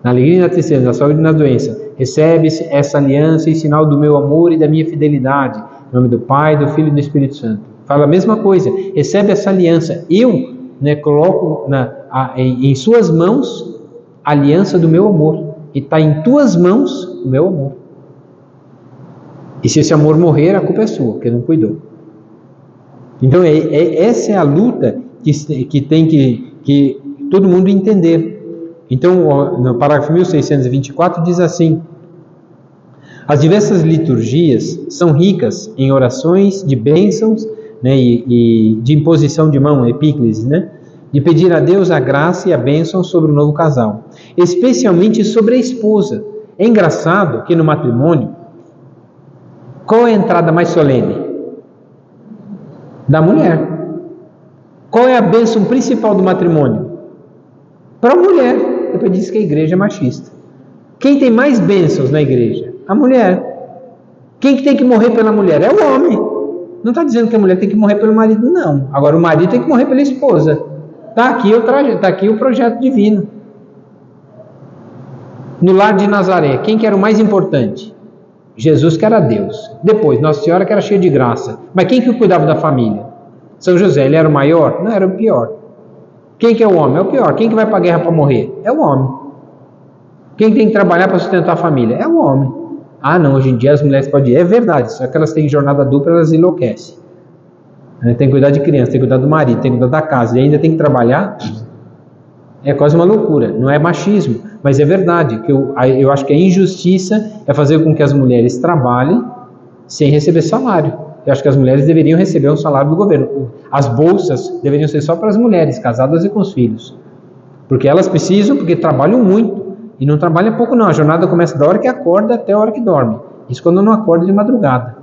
Na alegria e na tristeza, na saúde e na doença, recebe-se essa aliança em sinal do meu amor e da minha fidelidade. Em nome do Pai, do Filho e do Espírito Santo. Fala a mesma coisa, recebe essa aliança. Eu coloco em suas mãos a aliança do meu amor. E está em tuas mãos o meu amor. E se esse amor morrer, a culpa é sua, porque não cuidou. Então essa é a luta que tem que todo mundo entender. Então no parágrafo 1624 diz assim: as diversas liturgias são ricas em orações de bênçãos, né, e de imposição de mão, epíclise, né, de pedir a Deus a graça e a bênção sobre o novo casal, especialmente sobre a esposa. É engraçado que no matrimônio, qual é a entrada mais solene? Da mulher. Qual é a bênção principal do matrimônio? Para a mulher. Depois diz que a igreja é machista. Quem tem mais bênçãos na igreja? A mulher. Quem que tem que morrer pela mulher? É o homem. Não está dizendo que a mulher tem que morrer pelo marido, não. Agora o marido tem que morrer pela esposa. Está aqui o projeto divino. No lar de Nazaré, quem que era o mais importante? Jesus, que era Deus. Depois, Nossa Senhora, que era cheia de graça. Mas quem que cuidava da família? São José, ele era o maior? Não, era o pior. Quem que é o homem? É o pior. Quem que vai para a guerra para morrer? É o homem. Quem tem que trabalhar para sustentar a família? É o homem. Ah, não, hoje em dia as mulheres podem ir. É verdade, só que elas têm jornada dupla, elas enlouquecem. Tem que cuidar de criança, tem que cuidar do marido, tem que cuidar da casa e ainda tem que trabalhar. É quase uma loucura. Não é machismo, mas é verdade. Que eu acho que a injustiça é fazer com que as mulheres trabalhem sem receber salário. Eu acho que as mulheres deveriam receber um salário do governo. As bolsas deveriam ser só para as mulheres casadas e com os filhos. Porque elas precisam, porque trabalham muito. E não trabalham pouco não. A jornada começa da hora que acorda até a hora que dorme. Isso quando não acorda de madrugada.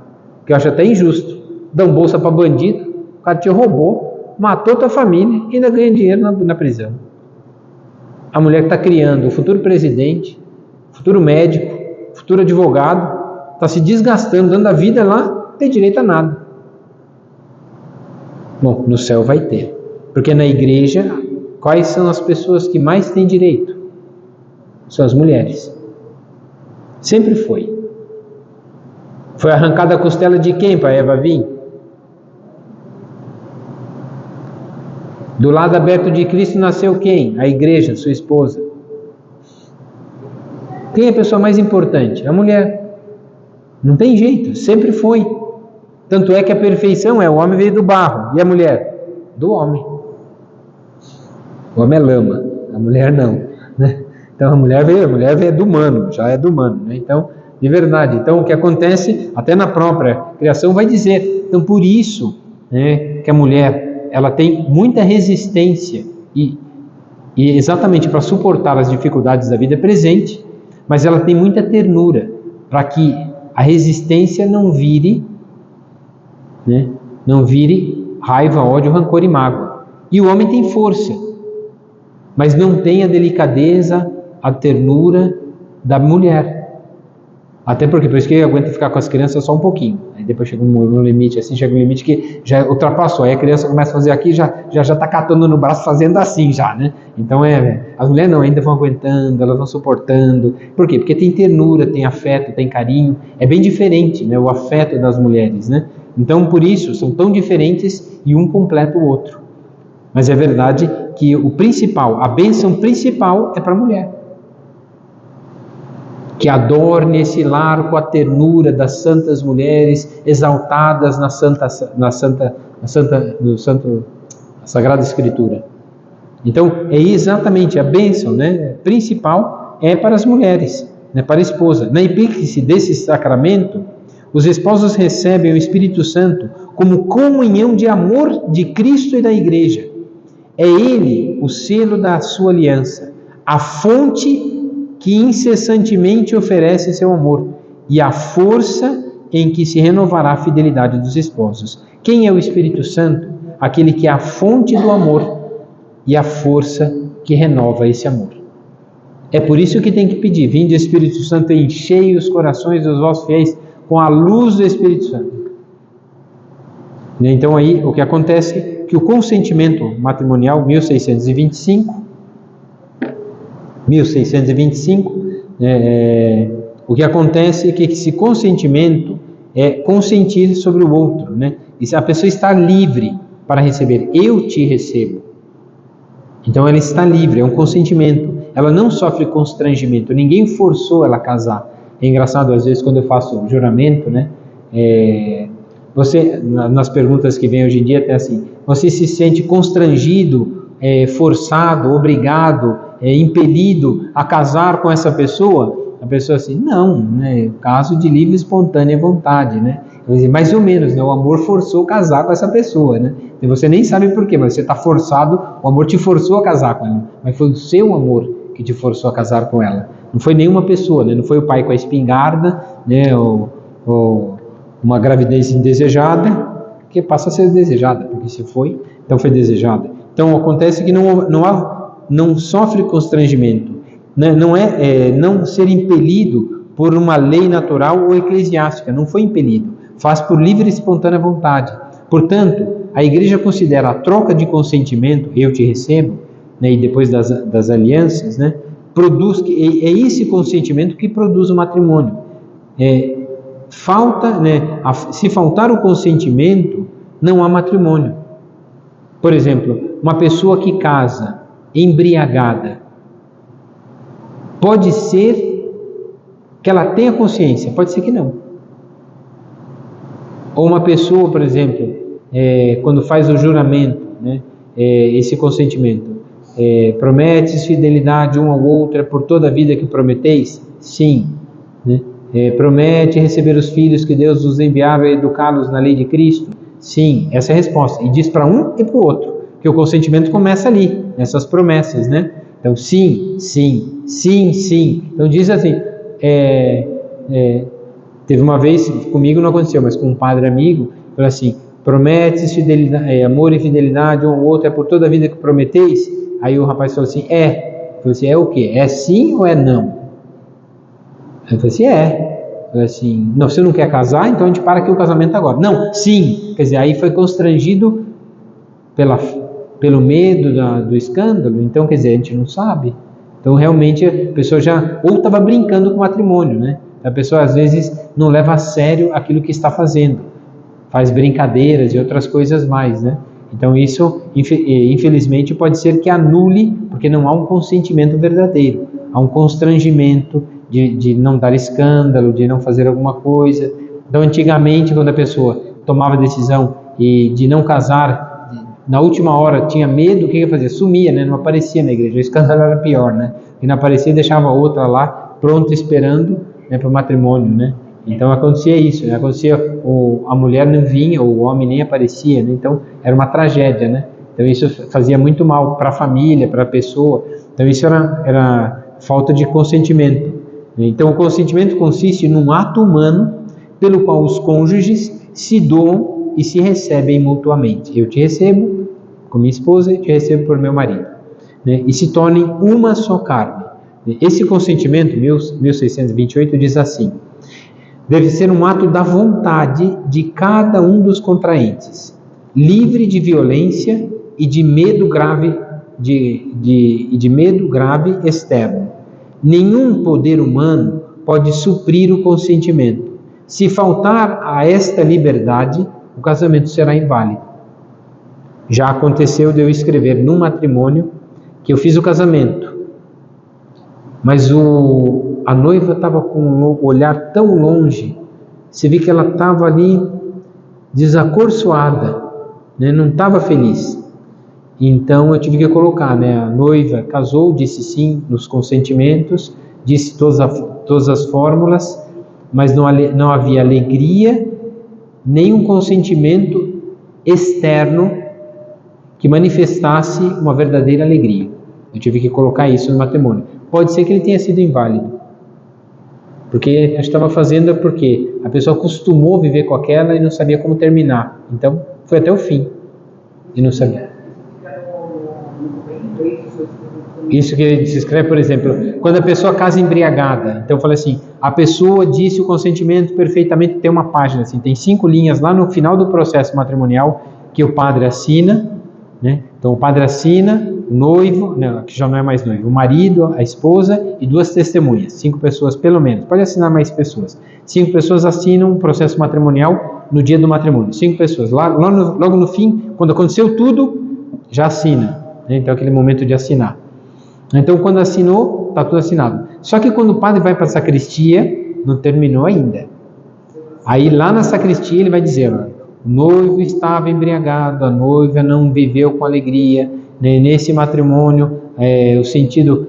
Que eu acho até injusto. Dão bolsa para bandido, o cara te roubou, matou tua família e ainda ganha dinheiro na prisão. A mulher que está criando o futuro presidente, futuro médico, futuro advogado, está se desgastando, dando a vida lá, não tem direito a nada. Bom, no céu vai ter. Porque na igreja, quais são as pessoas que mais têm direito? São as mulheres. Sempre foi. Foi arrancada a costela de quem para Eva vir? Do lado aberto de Cristo nasceu quem? A igreja, sua esposa. Quem é a pessoa mais importante? A mulher. Não tem jeito, sempre foi. Tanto é que a perfeição é o homem veio do barro. E a mulher? Do homem. O homem é lama, a mulher não, né? Então a mulher veio do humano, já é do humano, né? Então, de verdade. Então o que acontece, até na própria criação vai dizer. Então por isso, né, que a mulher ela tem muita resistência e exatamente para suportar as dificuldades da vida presente, mas ela tem muita ternura para que a resistência não vire, né, não vire raiva, ódio, rancor e mágoa. E o homem tem força, mas não tem a delicadeza, a ternura da mulher. Até porque, por isso que ele aguenta ficar com as crianças só um pouquinho. Aí depois chega um limite, assim, chega um limite que já ultrapassou. Aí a criança começa a fazer aqui, já tá catando no braço, fazendo assim já, né? Então as mulheres não, ainda vão aguentando, elas vão suportando. Por quê? Porque tem ternura, tem afeto, tem carinho. É bem diferente, né? O afeto das mulheres, né? Então, por isso, são tão diferentes e um completa o outro. Mas é verdade que o principal, a bênção principal é para a mulher. Que adorne esse lar com a ternura das santas mulheres exaltadas na Sagrada Escritura. Então, é exatamente a bênção, né, principal é para as mulheres, né, para a esposa. Na epíclise desse sacramento, os esposos recebem o Espírito Santo como comunhão de amor de Cristo e da Igreja. É Ele o selo da sua aliança, a fonte que incessantemente oferece seu amor e a força em que se renovará a fidelidade dos esposos. Quem é o Espírito Santo? Aquele que é a fonte do amor e a força que renova esse amor. É por isso que tem que pedir: vinde Espírito Santo, enchei os corações dos vossos fiéis com a luz do Espírito Santo. Então aí o que acontece é que o consentimento matrimonial 1625, o que acontece é que esse consentimento é consentir sobre o outro, né? E a pessoa está livre para receber. Eu te recebo. Então ela está livre, é um consentimento. Ela não sofre constrangimento, ninguém forçou ela a casar. É engraçado, às vezes, quando eu faço juramento, né? Você, nas perguntas que vem hoje em dia, tem assim: você se sente constrangido, forçado, obrigado, impelido a casar com essa pessoa? A pessoa assim, não, né? Caso de livre e espontânea vontade, né? Mais ou menos, né? O amor forçou casar com essa pessoa, né? E você nem sabe por quê, mas você está forçado, o amor te forçou a casar com ela, mas foi o seu amor que te forçou a casar com ela. Não foi nenhuma pessoa, né? Não foi o pai com a espingarda, né? Ou uma gravidez indesejada, que passa a ser desejada, porque se foi, então foi desejada. Então acontece que não sofre constrangimento, né? Não ser impelido por uma lei natural ou eclesiástica, não foi impelido, faz por livre e espontânea vontade. Portanto, a igreja considera a troca de consentimento, eu te recebo, né, e depois das alianças, né, é esse consentimento que produz o matrimônio. Se faltar o consentimento, não há matrimônio. Por exemplo, uma pessoa que casa embriagada, pode ser que ela tenha consciência, pode ser que não. Ou uma pessoa, por exemplo, quando faz o juramento, né, esse consentimento, prometes fidelidade um ao outro por toda a vida que prometeis? Sim. Né? Promete receber os filhos que Deus os enviava e educá-los na lei de Cristo? Sim, essa é a resposta. E diz para um e para o outro, que o consentimento começa ali, nessas promessas, né? Então, sim, sim, sim, sim. Então diz assim, teve uma vez, comigo não aconteceu, mas com um padre amigo, falou assim: prometes fidelidade, amor e fidelidade um ao outro por toda a vida que prometeis? Aí o rapaz falou assim, Falou assim, é o quê? É sim ou é não? Eu falei assim, Falei assim, não, você não quer casar, então a gente para aqui o casamento agora. Não, sim. Quer dizer, aí foi constrangido pelo medo do escândalo, então quer dizer, a gente não sabe. Então realmente a pessoa já, ou estava brincando com o matrimônio, né? A pessoa às vezes não leva a sério aquilo que está fazendo, faz brincadeiras e outras coisas mais, né? Então isso, infelizmente, pode ser que anule, porque não há um consentimento verdadeiro, há um constrangimento de não dar escândalo, de não fazer alguma coisa. Então antigamente, quando a pessoa tomava a decisão de não casar, na última hora tinha medo, o que ia fazer? Sumia, né? Não aparecia na igreja, o escândalo era pior, né? E não aparecia, deixava outra lá, pronta, esperando, né, para o matrimônio, né? Então acontecia isso, né? A mulher não vinha, ou o homem nem aparecia, né? Então era uma tragédia, né? Então isso fazia muito mal para a família, para a pessoa. Então isso era falta de consentimento. Então o consentimento consiste num ato humano pelo qual os cônjuges se doam e se recebem mutuamente. Eu te recebo com minha esposa e te recebo por meu marido, né? E se tornem uma só carne. Esse consentimento, 1628, diz assim: deve ser um ato da vontade de cada um dos contraentes, livre de violência e de medo grave, de medo grave externo. Nenhum poder humano pode suprir o consentimento. Se faltar a esta liberdade, o casamento será inválido. Já aconteceu de eu escrever num matrimônio que eu fiz o casamento, mas a noiva estava com um olhar tão longe, você vê que ela estava ali desacorçoada, né? Não estava feliz. Então eu tive que colocar, né? A noiva casou, disse sim nos consentimentos, disse todas as fórmulas, mas não havia alegria, nem um consentimento externo que manifestasse uma verdadeira alegria. Eu tive que colocar isso no matrimônio. Pode ser que ele tenha sido inválido, porque eu estava fazendo porque a pessoa acostumou a viver com aquela e não sabia como terminar. Então foi até o fim e não sabia. Isso que se escreve, por exemplo, quando a pessoa casa embriagada. Então eu falei assim, a pessoa disse o consentimento perfeitamente, tem uma página assim, tem 5 linhas lá no final do processo matrimonial que o padre assina, né? Então o padre assina, o noivo, não, que já não é mais noivo, o marido, a esposa e 2 testemunhas, 5 pessoas pelo menos, pode assinar mais pessoas. 5 pessoas assinam o processo matrimonial no dia do matrimônio, 5 pessoas. Logo no fim, quando aconteceu tudo, já assina, né? Então aquele momento de assinar. Então quando assinou, está tudo assinado. Só que quando o padre vai para a sacristia, não terminou ainda. Aí lá na sacristia ele vai dizer, o noivo estava embriagado, a noiva não viveu com alegria, né? Nesse matrimônio, o sentido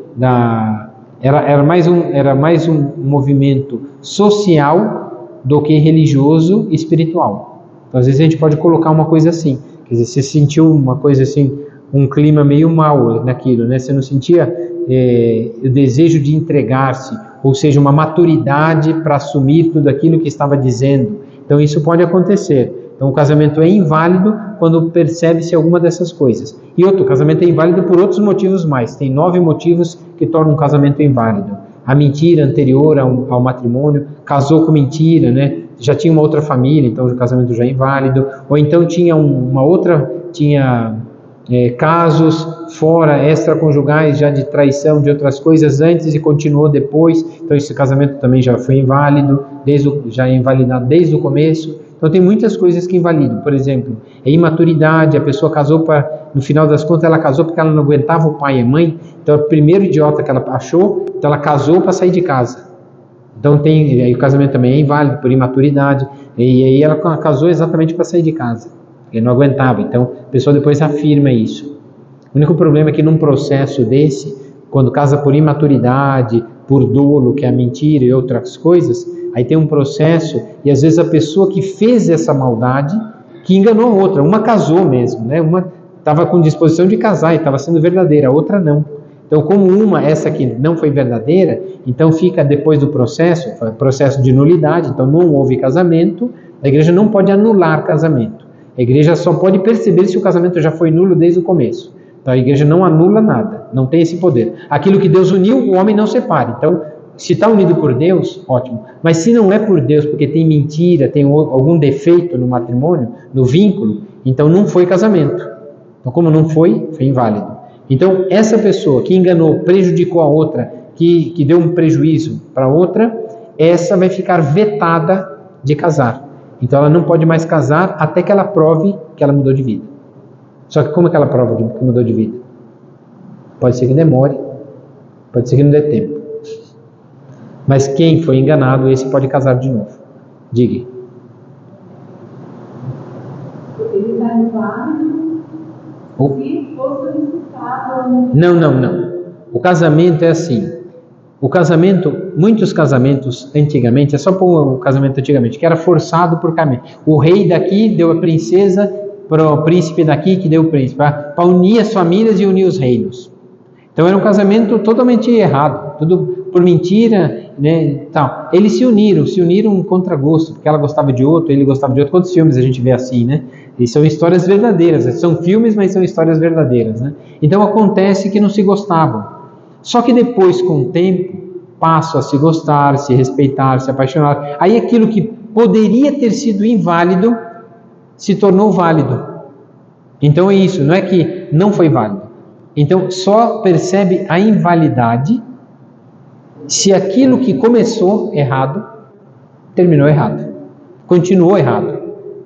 era mais um movimento social do que religioso e espiritual. Então, às vezes a gente pode colocar uma coisa assim, quer dizer, você sentiu uma coisa assim, um clima meio mau naquilo, né? Você não sentia o desejo de entregar-se, ou seja, uma maturidade para assumir tudo aquilo que estava dizendo. Então isso pode acontecer. Então o casamento é inválido quando percebe-se alguma dessas coisas. E outro, o casamento é inválido por outros motivos mais. Tem 9 motivos que tornam um casamento inválido. A mentira anterior ao matrimônio, casou com mentira, né? Já tinha uma outra família, então o casamento já é inválido. Ou então tinha casos fora extraconjugais já de traição de outras coisas antes e continuou depois, então esse casamento também já foi inválido, já é invalidado desde o começo. Então tem muitas coisas que invalidam. Por exemplo, a imaturidade, a pessoa casou no final das contas ela casou porque ela não aguentava o pai e a mãe, então é o primeiro idiota que ela achou, então ela casou para sair de casa. Então aí o casamento também é inválido por imaturidade, e aí ela casou exatamente para sair de casa. Ele não aguentava, então a pessoa depois afirma isso. O único problema é que num processo desse, quando casa por imaturidade, por dolo, que é a mentira e outras coisas, aí tem um processo, e às vezes a pessoa que fez essa maldade, que enganou a outra, uma casou mesmo, né? Uma estava com disposição de casar e estava sendo verdadeira, a outra não. Então, como essa que não foi verdadeira, então fica depois do processo de nulidade, então não houve casamento, a igreja não pode anular casamento. A igreja só pode perceber se o casamento já foi nulo desde o começo. Então a igreja não anula nada, não tem esse poder. Aquilo que Deus uniu, o homem não separa. Então, se está unido por Deus, ótimo. Mas se não é por Deus, porque tem mentira, tem algum defeito no matrimônio, no vínculo, então não foi casamento. Então, como não foi inválido. Então, essa pessoa que enganou, prejudicou a outra, que deu um prejuízo para a outra, essa vai ficar vetada de casar. Então ela não pode mais casar até que ela prove que ela mudou de vida. Só que como é que ela prova que mudou de vida? Pode ser que demore, pode ser que não dê tempo. Mas quem foi enganado, esse pode casar de novo. Diga. Ele está inválido se for solicitado. Não. O casamento é assim. Muitos casamentos antigamente, é só pôr o casamento antigamente, que era forçado por caminho. O rei daqui deu a princesa para o príncipe daqui, que deu o príncipe, para unir as famílias e unir os reinos. Então era um casamento totalmente errado, tudo por mentira, né? Tal. Eles se uniram contra gosto, porque ela gostava de outro, ele gostava de outro. Quantos filmes a gente vê assim, né? E são histórias verdadeiras, são filmes, mas são histórias verdadeiras, né? Então acontece que não se gostavam. Só que depois, com o tempo, passam a se gostar, se respeitar, se apaixonar. Aí aquilo que poderia ter sido inválido se tornou válido. Então é isso, não é que não foi válido. Então só percebe a invalidade se aquilo que começou errado, terminou errado. Continuou errado.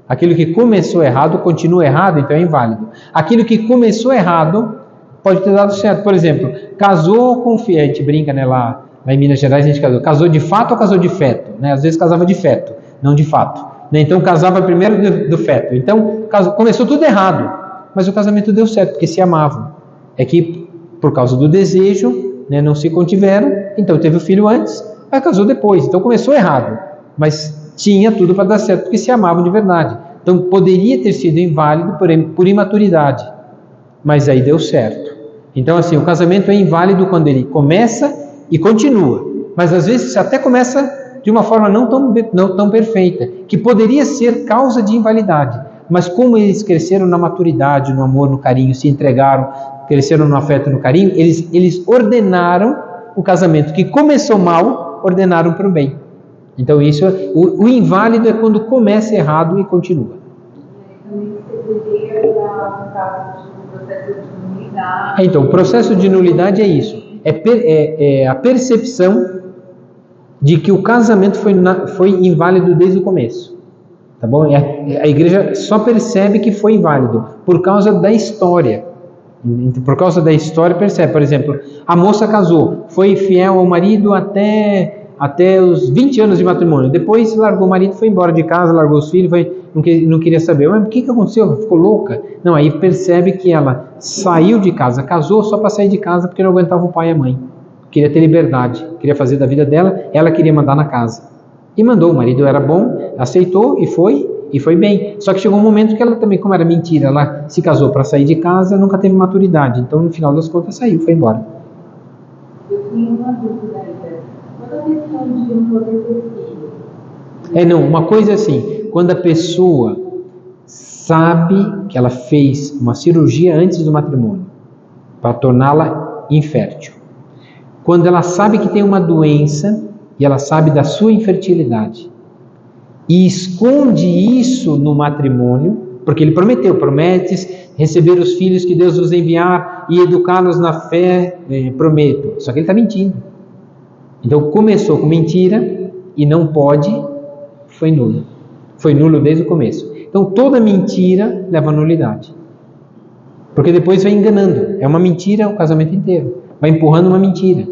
Aquilo que começou errado, continua errado, então é inválido. Aquilo que começou errado, pode ter dado certo. Por exemplo, casou com filho, a gente brinca, né, lá em Minas Gerais a gente casou de fato ou casou de feto? Né? Às vezes casava de feto, não de fato. Né? Então casava primeiro do feto. Então começou tudo errado, mas o casamento deu certo, porque se amavam. É que por causa do desejo, né, não se contiveram, então teve o filho antes, mas casou depois. Então começou errado, mas tinha tudo para dar certo, porque se amavam de verdade. Então poderia ter sido inválido por imaturidade, mas aí deu certo. Então assim, o casamento é inválido quando ele começa e continua, mas às vezes até começa de uma forma não tão perfeita, que poderia ser causa de invalidade, mas como eles cresceram na maturidade, no amor, no carinho, se entregaram, cresceram no afeto, no carinho, eles ordenaram o casamento que começou mal, ordenaram para o bem. Então isso, o inválido é quando começa errado e continua. Então, o processo de nulidade é isso, é a percepção de que o casamento foi inválido desde o começo, tá bom? A igreja só percebe que foi inválido por causa da história. Por causa da história percebe, por exemplo, a moça casou, foi fiel ao marido até até os 20 anos de matrimônio. Depois largou o marido, foi embora de casa, largou os filhos, não queria saber. Mas o que aconteceu? Ela ficou louca? Não, aí percebe que ela saiu de casa, casou só para sair de casa porque não aguentava o pai e a mãe. Queria ter liberdade, queria fazer da vida dela, ela queria mandar na casa. E mandou, o marido era bom, aceitou e foi bem. Só que chegou um momento que ela também, como era mentira, ela se casou para sair de casa, nunca teve maturidade. Então, no final das contas, saiu, foi embora. Eu tenho uma dúvida ainda. Quando a questão de não poder ter filho... Uma coisa é assim, quando a pessoa sabe que ela fez uma cirurgia antes do matrimônio, para torná-la infértil. Quando ela sabe que tem uma doença e ela sabe da sua infertilidade e esconde isso no matrimônio, porque ele promete receber os filhos que Deus nos enviar e educá-los na fé, prometo. Só que ele está mentindo. Então começou com mentira e não pode, foi nulo. Foi nulo desde o começo. Então toda mentira leva à nulidade. Porque depois vai enganando. É uma mentira o casamento inteiro. Vai empurrando uma mentira.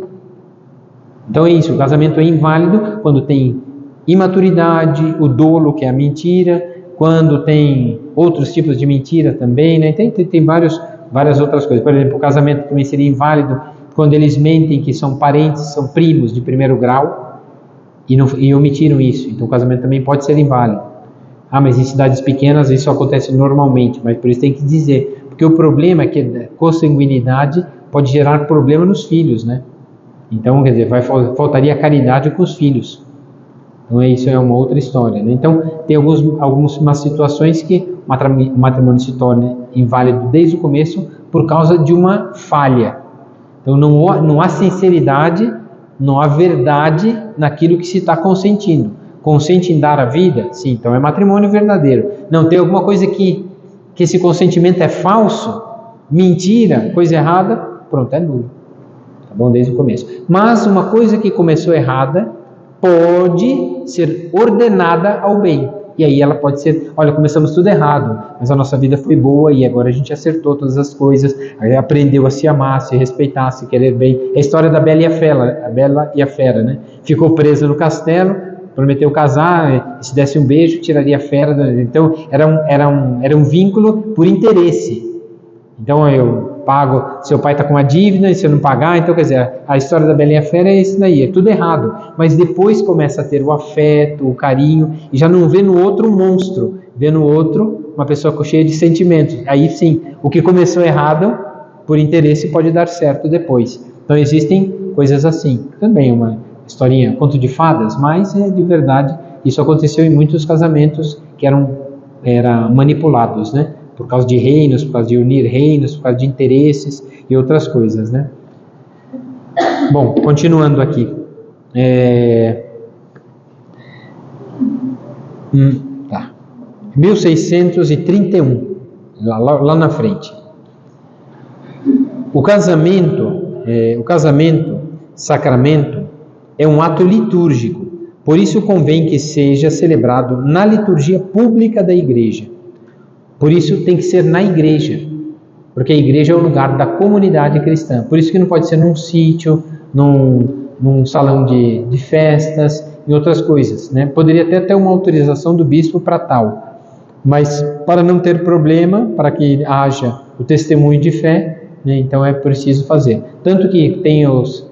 Então é isso, o casamento é inválido quando tem imaturidade, o dolo, que é a mentira, quando tem outros tipos de mentira também, né? Tem várias outras coisas. Por exemplo, o casamento também seria inválido quando eles mentem que são parentes, são primos de primeiro grau e omitiram isso. Então o casamento também pode ser inválido. Mas em cidades pequenas isso acontece normalmente, mas por isso tem que dizer, porque o problema é que a consanguinidade pode gerar problema nos filhos, né? Então, quer dizer, faltaria caridade com os filhos. Então, isso é uma outra história, né? Então, tem algumas situações que o matrimônio se torna inválido desde o começo por causa de uma falha. Então, não há sinceridade, não há verdade naquilo que se está consentindo. Consente em dar a vida? Sim, então é matrimônio verdadeiro. Não, tem alguma coisa que esse consentimento é falso, mentira, coisa errada, pronto, é nulo. Tá bom? Desde o começo. Mas uma coisa que começou errada pode ser ordenada ao bem. E aí ela pode ser, olha, começamos tudo errado, mas a nossa vida foi boa e agora a gente acertou todas as coisas, aprendeu a se amar, se respeitar, se querer bem. É a história da Bela e a Fera, né? Ficou presa no castelo, prometeu casar, se desse um beijo, tiraria a fera. Então era um vínculo por interesse. Então eu pago, seu pai está com uma dívida e se eu não pagar, então quer dizer, a história da Bela e a Fera é isso daí, é tudo errado. Mas depois começa a ter o afeto, o carinho, e já não vê no outro um monstro, vê no outro uma pessoa cheia de sentimentos. Aí sim, o que começou errado, por interesse, pode dar certo depois. Então existem coisas assim. Também uma historinha, conto de fadas, mas é de verdade. Isso aconteceu em muitos casamentos que eram manipulados, né? Por causa de reinos, por causa de unir reinos, por causa de interesses e outras coisas, né? Bom, continuando aqui. 1631, lá na frente. O casamento, sacramento, é um ato litúrgico. Por isso convém que seja celebrado na liturgia pública da igreja. Por isso tem que ser na igreja, porque a igreja é o lugar da comunidade cristã. Por isso que não pode ser num sítio, num salão de festas e outras coisas, né? Poderia até ter uma autorização do bispo para tal, mas para não ter problema, para que haja o testemunho de fé, né? Então é preciso fazer. Tanto que tem os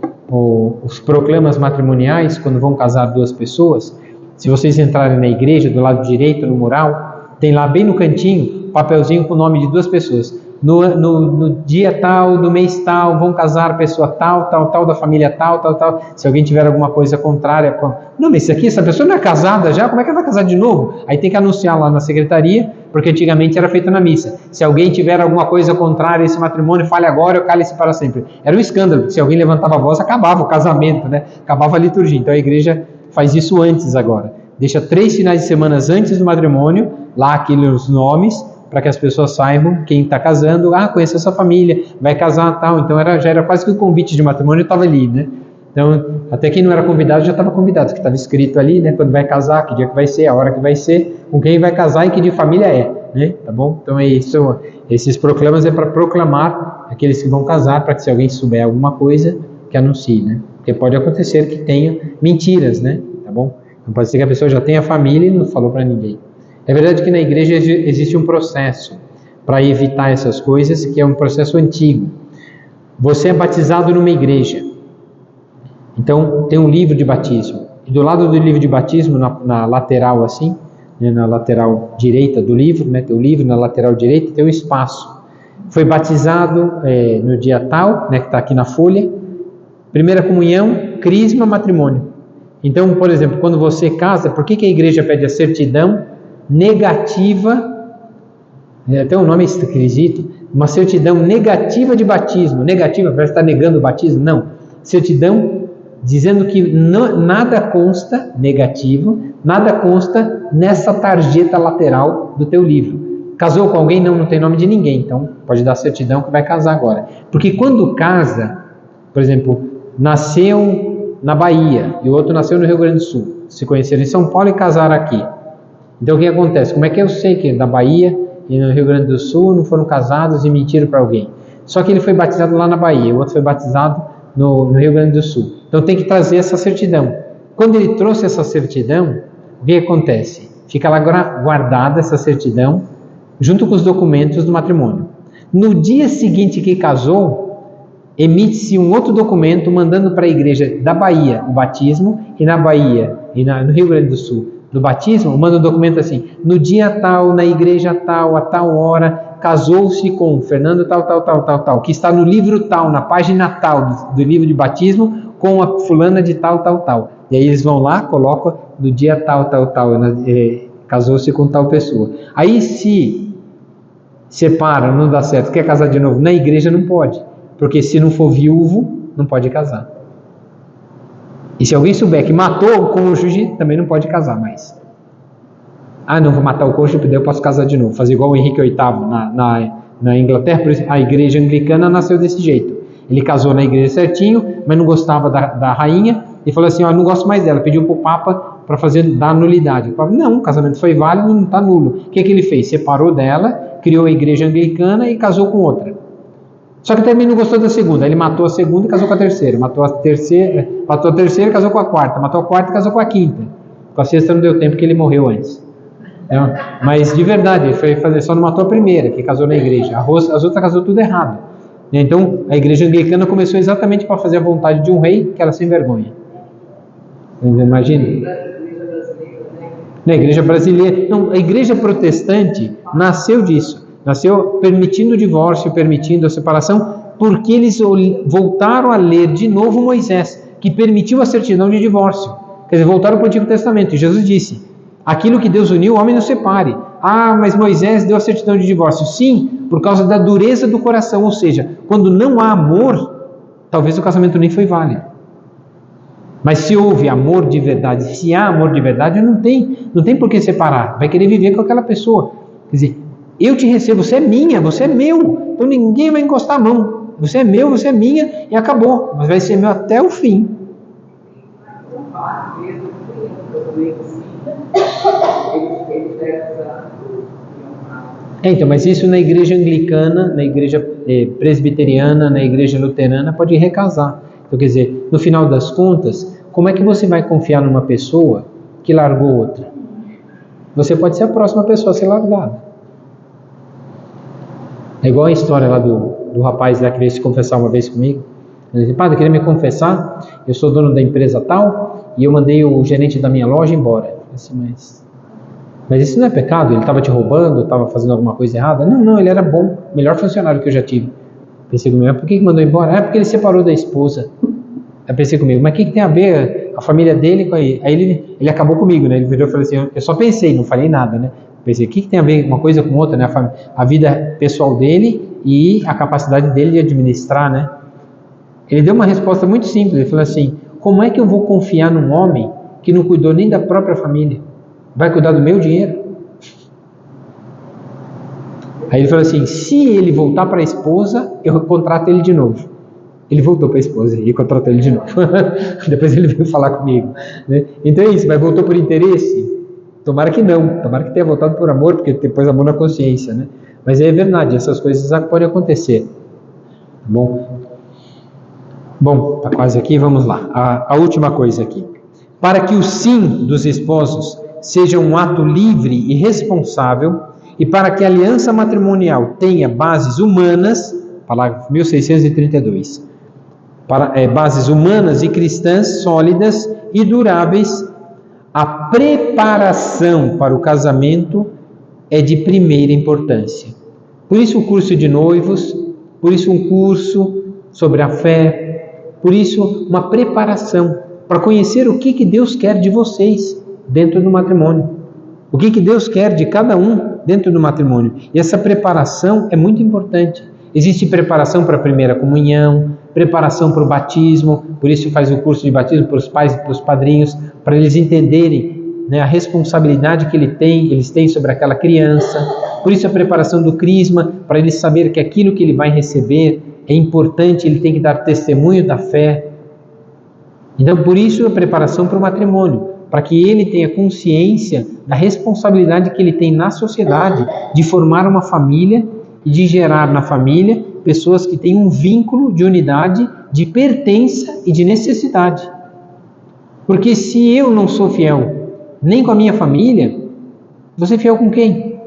proclamas matrimoniais, quando vão casar duas pessoas. Se vocês entrarem na igreja, do lado direito, no mural, tem lá bem no cantinho, papelzinho com o nome de duas pessoas. No dia tal, do mês tal, vão casar pessoa tal, da família tal. Se alguém tiver alguma coisa contrária, não, mas essa pessoa não é casada já, como é que ela vai casar de novo? Aí tem que anunciar lá na secretaria, porque antigamente era feito na missa. Se alguém tiver alguma coisa contrária a esse matrimônio, fale agora ou cale-se para sempre. Era um escândalo, se alguém levantava a voz, acabava o casamento, né? Acabava a liturgia. Então a igreja faz isso antes agora. Deixa 3 finais de semana antes do matrimônio, lá aqueles nomes, para que as pessoas saibam quem está casando. Conhece essa família, vai casar tal. Então já era quase que o convite de matrimônio estava ali, né? Então, até quem não era convidado já estava convidado, que estava escrito ali, né? Quando vai casar, que dia que vai ser, a hora que vai ser, com quem vai casar e que de família é, né? Tá bom? Então é isso. Esses proclamas é para proclamar aqueles que vão casar, para que se alguém souber alguma coisa, que anuncie, né? Porque pode acontecer que tenha mentiras, né? Tá bom? Não pode ser que a pessoa já tenha família e não falou para ninguém. É verdade que na igreja existe um processo para evitar essas coisas, que é um processo antigo. Você é batizado numa igreja. Então, tem um livro de batismo. E do lado do livro de batismo, na lateral assim, né, na lateral direita do livro, né, tem o livro, na lateral direita tem um espaço. Foi batizado no dia tal, né, que está aqui na folha. Primeira comunhão, crisma, matrimônio. Então, por exemplo, quando você casa, por que a igreja pede a certidão negativa? Até um nome esquisito. Uma certidão negativa de batismo. Negativa, parece que está negando o batismo. Não. Certidão dizendo que nada consta, negativo, nada consta nessa tarjeta lateral do teu livro. Casou com alguém? Não tem nome de ninguém. Então, pode dar certidão que vai casar agora. Porque quando casa, por exemplo, nasceu na Bahia e o outro nasceu no Rio Grande do Sul, se conheceram em São Paulo e casaram aqui. Então, o que acontece? Como é que eu sei que da Bahia e no Rio Grande do Sul não foram casados e mentiram para alguém? Só que ele foi batizado lá na Bahia, o outro foi batizado no Rio Grande do Sul. Então tem que trazer essa certidão. Quando ele trouxe essa certidão, o que acontece? Fica lá guardada essa certidão, junto com os documentos do matrimônio. No dia seguinte que casou, emite-se um outro documento mandando para a igreja da Bahia o batismo, e na Bahia e no Rio Grande do Sul do batismo, manda um documento assim: no dia tal, na igreja tal, a tal hora, casou-se com Fernando tal, que está no livro tal, na página tal do livro de batismo, com a fulana de tal. E aí eles vão lá, colocam no dia tal, casou-se com tal pessoa. Aí se separa, não dá certo, quer casar de novo, na igreja não pode, porque se não for viúvo, não pode casar. E se alguém souber que matou o cônjuge, também não pode casar mais. Ah, não, vou matar o cônjuge, daí eu posso casar de novo. Fazer igual o Henrique VIII na Inglaterra. Por isso, a igreja anglicana nasceu desse jeito. Ele casou na igreja certinho, mas não gostava da rainha, e falou assim: não gosto mais dela. Pediu para o Papa para dar nulidade. O Papa: não, o casamento foi válido, não está nulo. O que ele fez? Separou dela, criou a igreja anglicana e casou com outra. Só que também não gostou da segunda. Ele matou a segunda e casou com a terceira. Matou a terceira e casou com a quarta. Matou a quarta e casou com a quinta. Com a sexta não deu tempo, porque ele morreu antes. Mas de verdade, ele foi fazer, só não matou a primeira, que casou na igreja. As outras casou tudo errado. Então a igreja anglicana começou exatamente para fazer a vontade de um rei, que era sem vergonha. Imagina. Na igreja brasileira. Não, a igreja protestante nasceu disso. Nasceu permitindo o divórcio, permitindo a separação, porque eles voltaram a ler de novo Moisés, que permitiu a certidão de divórcio. Quer dizer, voltaram para o Antigo Testamento. E Jesus disse: aquilo que Deus uniu, o homem não separe. Ah, mas Moisés deu a certidão de divórcio. Sim, por causa da dureza do coração. Ou seja, quando não há amor, talvez o casamento nem foi válido. Mas se houve amor de verdade, se há amor de verdade, não tem por que separar. Vai querer viver com aquela pessoa. Quer dizer, eu te recebo, você é minha, você é meu. Então ninguém vai encostar a mão. Você é meu, você é minha, e acabou. Mas vai ser meu até o fim. Então, mas isso na igreja anglicana, na igreja presbiteriana, na igreja luterana, pode recasar. Então, quer dizer, no final das contas, como é que você vai confiar numa pessoa que largou outra? Você pode ser a próxima pessoa a ser largada. É igual a história lá do rapaz lá que veio se confessar uma vez comigo. Ele disse: padre, eu queria me confessar, eu sou dono da empresa tal, e eu mandei o gerente da minha loja embora. Eu falei assim: mas isso não é pecado? Ele estava te roubando, estava fazendo alguma coisa errada? Não, ele era bom, melhor funcionário que eu já tive. Pensei comigo: por que mandou embora? É porque ele separou da esposa. Aí pensei comigo: mas o que tem a ver a família dele com ele? Aí ele acabou comigo, né? Ele virou e falou assim: eu só pensei, não falei nada, né? Pensei: o que tem a ver uma coisa com outra, né? A vida pessoal dele e a capacidade dele de administrar, né? Ele deu uma resposta muito simples. Ele falou assim: como é que eu vou confiar num homem que não cuidou nem da própria família? Vai cuidar do meu dinheiro? Aí ele falou assim: se ele voltar para a esposa, eu contrato ele de novo. Ele voltou para a esposa e contratou ele de novo. Depois ele veio falar comigo, né? Então é isso, mas voltou por interesse? Tomara que não, tomara que tenha voltado por amor, porque depois amor na consciência, né? Mas é verdade, essas coisas podem acontecer. Tá bom? Bom, está quase aqui, vamos lá. A última coisa aqui. Para que o sim dos esposos seja um ato livre e responsável, e para que a aliança matrimonial tenha bases humanas, parágrafo 1632, bases humanas e cristãs sólidas e duráveis, a preparação para o casamento é de primeira importância. Por isso o curso de noivos, por isso um curso sobre a fé, por isso uma preparação para conhecer o que Deus quer de vocês dentro do matrimônio. O que Deus quer de cada um dentro do matrimônio. E essa preparação é muito importante. Existe preparação para a primeira comunhão, preparação para o batismo, por isso faz o curso de batismo para os pais e para os padrinhos, para eles entenderem, né, a responsabilidade que eles têm sobre aquela criança. Por isso a preparação do crisma, para eles saberem que aquilo que ele vai receber é importante, ele tem que dar testemunho da fé. Então, por isso a preparação para o matrimônio, para que ele tenha consciência da responsabilidade que ele tem na sociedade de formar uma família e de gerar na família pessoas que têm um vínculo de unidade, de pertença e de necessidade. Porque se eu não sou fiel nem com a minha família, vou ser fiel com quem?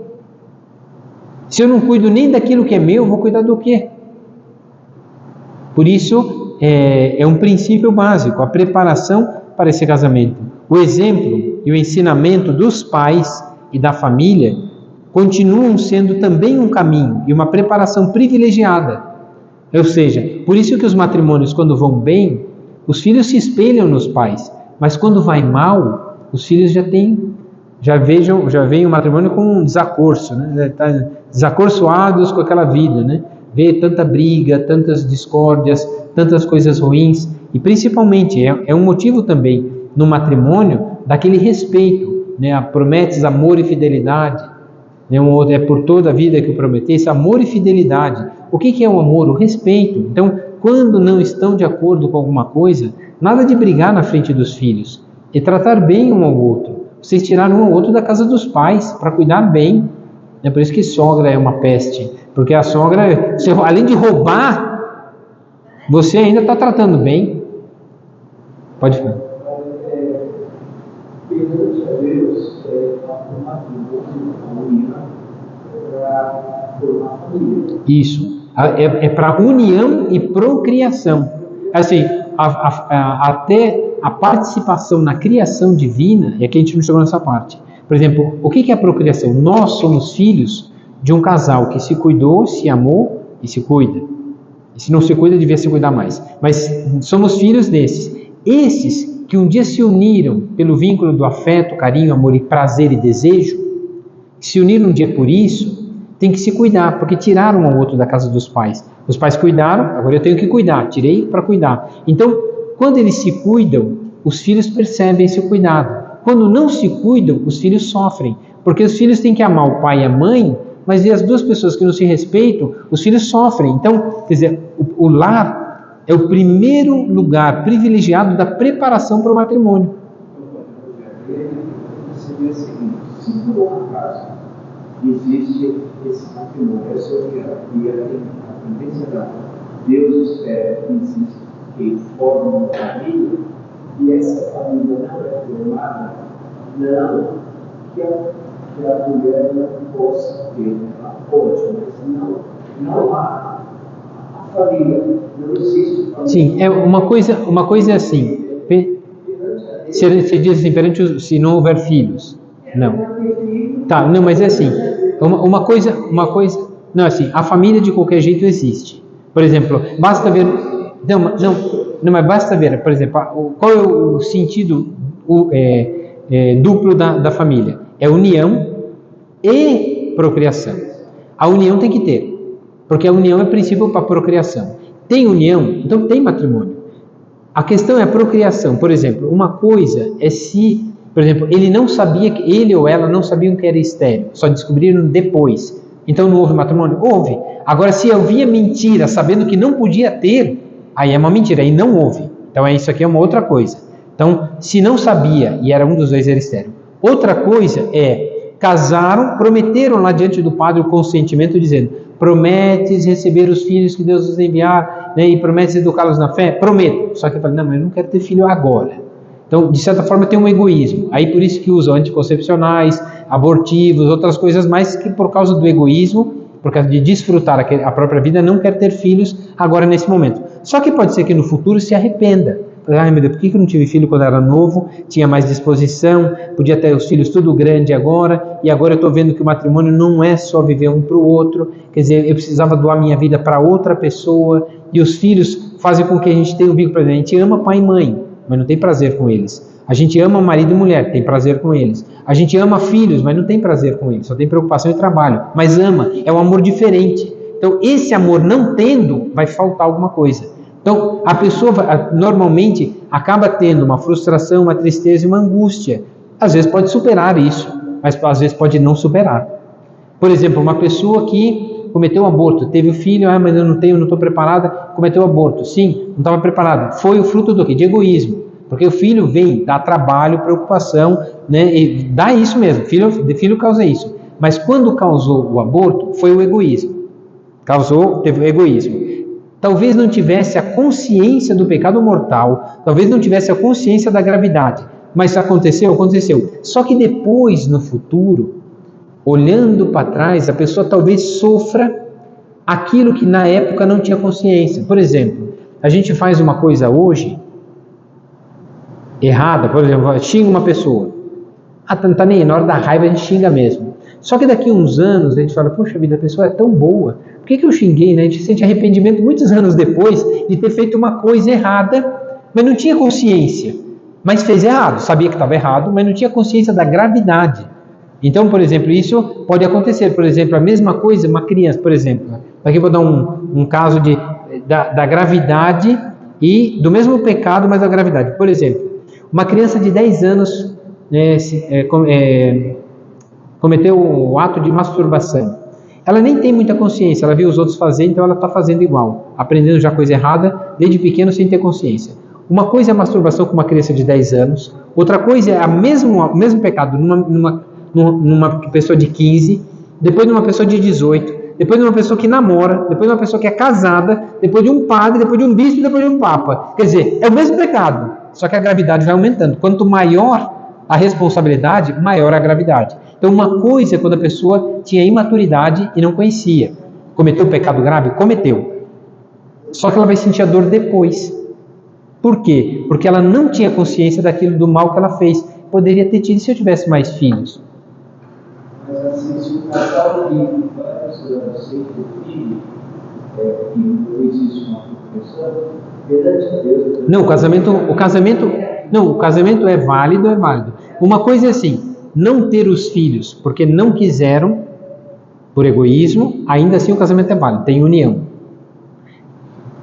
Se eu não cuido nem daquilo que é meu, vou cuidar do quê? Por isso, é um princípio básico, a preparação para esse casamento. O exemplo e o ensinamento dos pais e da família continuam sendo também um caminho e uma preparação privilegiada. Ou seja, por isso que os matrimônios, quando vão bem, os filhos se espelham nos pais, mas quando vai mal, os filhos já veem o matrimônio com um desacorço, né? Tá desacorçoados com aquela vida, né? Vê tanta briga, tantas discórdias, tantas coisas ruins, e principalmente é um motivo também no matrimônio daquele respeito, né? Prometes amor e fidelidade, né? É por toda a vida que eu prometesse, amor e fidelidade. O que é o amor? O respeito. Então, quando não estão de acordo com alguma coisa, nada de brigar na frente dos filhos, e tratar bem um ao outro. Vocês tiraram um ao outro da casa dos pais para cuidar bem. É por isso que sogra é uma peste, porque a sogra, além de roubar, você ainda está tratando bem. Pode falar. Perante a Deus, a matrimônio para formar família. Isso, é para união e procriação. Assim, até a participação na criação divina, e aqui a gente não chegou nessa parte. Por exemplo, o que é a procriação? Nós somos filhos de um casal que se cuidou, se amou e se cuida. E se não se cuida, devia se cuidar mais. Mas somos filhos desses. Esses que um dia se uniram pelo vínculo do afeto, carinho, amor e prazer e desejo, se uniram um dia por isso, tem que se cuidar, porque tiraram um ao outro da casa dos pais. Os pais cuidaram, agora eu tenho que cuidar, tirei para cuidar. Então, quando eles se cuidam, os filhos percebem esse cuidado. Quando não se cuidam, os filhos sofrem, porque os filhos têm que amar o pai e a mãe, mas e as duas pessoas que não se respeitam, os filhos sofrem. Então, quer dizer, o lar é o primeiro lugar privilegiado da preparação para o matrimônio. Seria o seguinte: se por um acaso existe esse matrimônio, essa hierarquia, a tendência da Deus espera que exista, que forma uma família, e essa família não é formada, não que a mulher não possa ter, ela pode, mas não há a família, não existe família. Sim, uma coisa é assim, você diz assim, se não houver filhos, não. Tá, não, mas é assim, uma coisa, não, assim, a família de qualquer jeito existe. Por exemplo, basta ver, não, mas basta ver, por exemplo, qual é o sentido duplo da família? É união e procriação. A união tem que ter, porque a união é princípio para a procriação. Tem união, então tem matrimônio. A questão é a procriação. Por exemplo, uma coisa é se, por exemplo, ele ou ela não sabiam que era estéril, só descobriram depois. Então não houve matrimônio? Houve. Agora, se havia mentira, sabendo que não podia ter, aí é uma mentira, aí não houve. Então isso aqui é uma outra coisa. Então, se não sabia e era um dos dois era estéril. Outra coisa é, casaram, prometeram lá diante do padre o consentimento, dizendo: prometes receber os filhos que Deus nos enviar né, e promete educá-los na fé? Prometo. Só que eu falei, não, mas eu não quero ter filho agora. Então, de certa forma, tem um egoísmo. Aí por isso que usam anticoncepcionais, abortivos, outras coisas mais, que por causa do egoísmo, por causa de desfrutar a própria vida, não quer ter filhos agora nesse momento. Só que pode ser que no futuro se arrependa. Ai meu Deus, por que eu não tive filho quando era novo? Tinha mais disposição, podia ter os filhos tudo grande agora, e agora eu estou vendo que o matrimônio não é só viver um para o outro, quer dizer, eu precisava doar minha vida para outra pessoa, e os filhos fazem com que a gente tenha um vínculo, a gente ama pai e mãe, mas não tem prazer com eles. A gente ama marido e mulher, tem prazer com eles. A gente ama filhos, mas não tem prazer com eles, só tem preocupação e trabalho, mas ama, é um amor diferente. Então esse amor não tendo, vai faltar alguma coisa. Então, a pessoa normalmente acaba tendo uma frustração, uma tristeza e uma angústia. Às vezes pode superar isso, mas às vezes pode não superar. Por exemplo, uma pessoa que cometeu um aborto, teve um filho, mas eu não estou preparada, cometeu um aborto. Sim, não estava preparada. Foi o fruto do quê? De egoísmo. Porque o filho vem, dá trabalho, preocupação, né? E dá isso mesmo, filho causa isso. Mas quando causou o aborto, foi o egoísmo. Teve o egoísmo. Talvez não tivesse a consciência do pecado mortal, talvez não tivesse a consciência da gravidade, mas aconteceu? Aconteceu. Só que depois, no futuro, olhando para trás, a pessoa talvez sofra aquilo que na época não tinha consciência. Por exemplo, a gente faz uma coisa hoje errada, por exemplo, xinga uma pessoa. Não tá nem na hora da raiva a gente xinga mesmo. Só que daqui a uns anos a gente fala, poxa vida, a pessoa é tão boa, por que eu xinguei, né? A gente sente arrependimento muitos anos depois de ter feito uma coisa errada, mas não tinha consciência, mas fez errado, sabia que estava errado, mas não tinha consciência da gravidade. Então, por exemplo, isso pode acontecer. Por exemplo, a mesma coisa, uma criança, por exemplo, aqui eu vou dar um caso da gravidade e do mesmo pecado, mas da gravidade. Por exemplo, uma criança de 10 anos cometeu o ato de masturbação. Ela nem tem muita consciência, ela viu os outros fazer, então ela está fazendo igual, aprendendo já coisa errada desde pequeno sem ter consciência. Uma coisa é a masturbação com uma criança de 10 anos, outra coisa é o mesmo pecado numa pessoa de 15, depois numa pessoa de 18, depois de uma pessoa que namora, depois de uma pessoa que é casada, depois de um padre, depois de um bispo, depois de um papa. Quer dizer, é o mesmo pecado, só que a gravidade vai aumentando. Quanto maior a responsabilidade, maior a gravidade. Então, uma coisa é quando a pessoa tinha imaturidade e não conhecia. Cometeu um pecado grave? Cometeu. Só que ela vai sentir a dor depois. Por quê? Porque ela não tinha consciência daquilo do mal que ela fez. Poderia ter tido se eu tivesse mais filhos. Mas assim, se o casal vive para a pessoa aceita o filho, e não existe uma confissão, perante a Deus. Não, o casamento é válido. Uma coisa é assim, não ter os filhos porque não quiseram, por egoísmo, ainda assim o casamento é válido, tem união.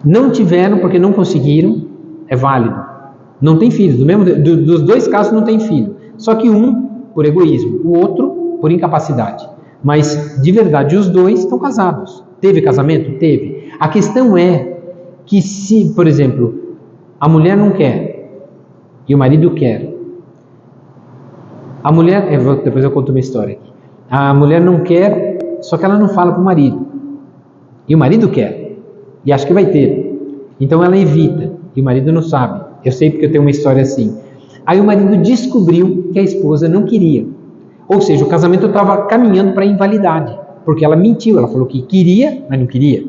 Não tiveram porque não conseguiram, é válido. Não tem filhos, dos dois casos não tem filho. Só que um por egoísmo, o outro por incapacidade. Mas, de verdade, os dois estão casados. Teve casamento? Teve. A questão é que se, por exemplo, a mulher não quer e o marido quer. A mulher, depois eu conto uma história aqui. A mulher não quer, só que ela não fala para o marido. E o marido quer. E acha que vai ter. Então ela evita. E o marido não sabe. Eu sei porque eu tenho uma história assim. Aí o marido descobriu que a esposa não queria. Ou seja, o casamento estava caminhando para a invalidade. Porque ela mentiu. Ela falou que queria, mas não queria.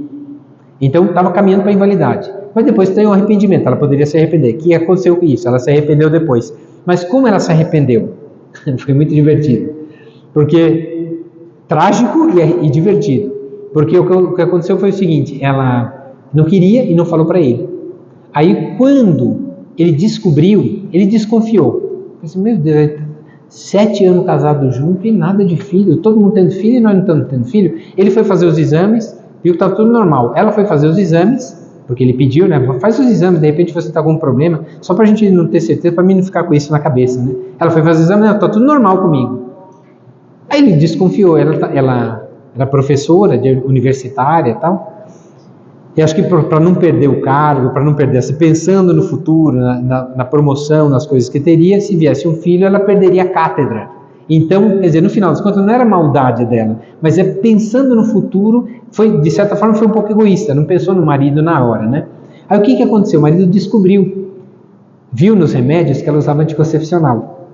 Então estava caminhando para a invalidade. Mas depois tem um arrependimento. Ela poderia se arrepender. O que aconteceu com isso? Ela se arrependeu depois. Mas como ela se arrependeu? Foi muito divertido. Porque trágico e divertido. Porque o que aconteceu foi o seguinte. Ela não queria e não falou para ele. Aí quando ele descobriu, ele desconfiou. Pensei, meu Deus, 7 anos casados juntos e nada de filho. Todo mundo tendo filho e nós não estamos tendo filho. Ele foi fazer os exames, viu que estava tudo normal. Ela foi fazer os exames, porque ele pediu, né? Faz os exames, de repente você está com algum problema, só para a gente não ter certeza, para mim não ficar com isso na cabeça, né? Ela foi fazer os exames, está tudo normal comigo. Aí ele desconfiou, ela era professora universitária e tal. E acho que para não perder o cargo, para não perder, pensando no futuro, na promoção, nas coisas que teria, se viesse um filho, ela perderia a cátedra. Então, quer dizer, no final das contas, não era maldade dela, mas é pensando no futuro, de certa forma foi um pouco egoísta, não pensou no marido na hora, né? Aí o que aconteceu? O marido descobriu, viu nos remédios que ela usava anticoncepcional.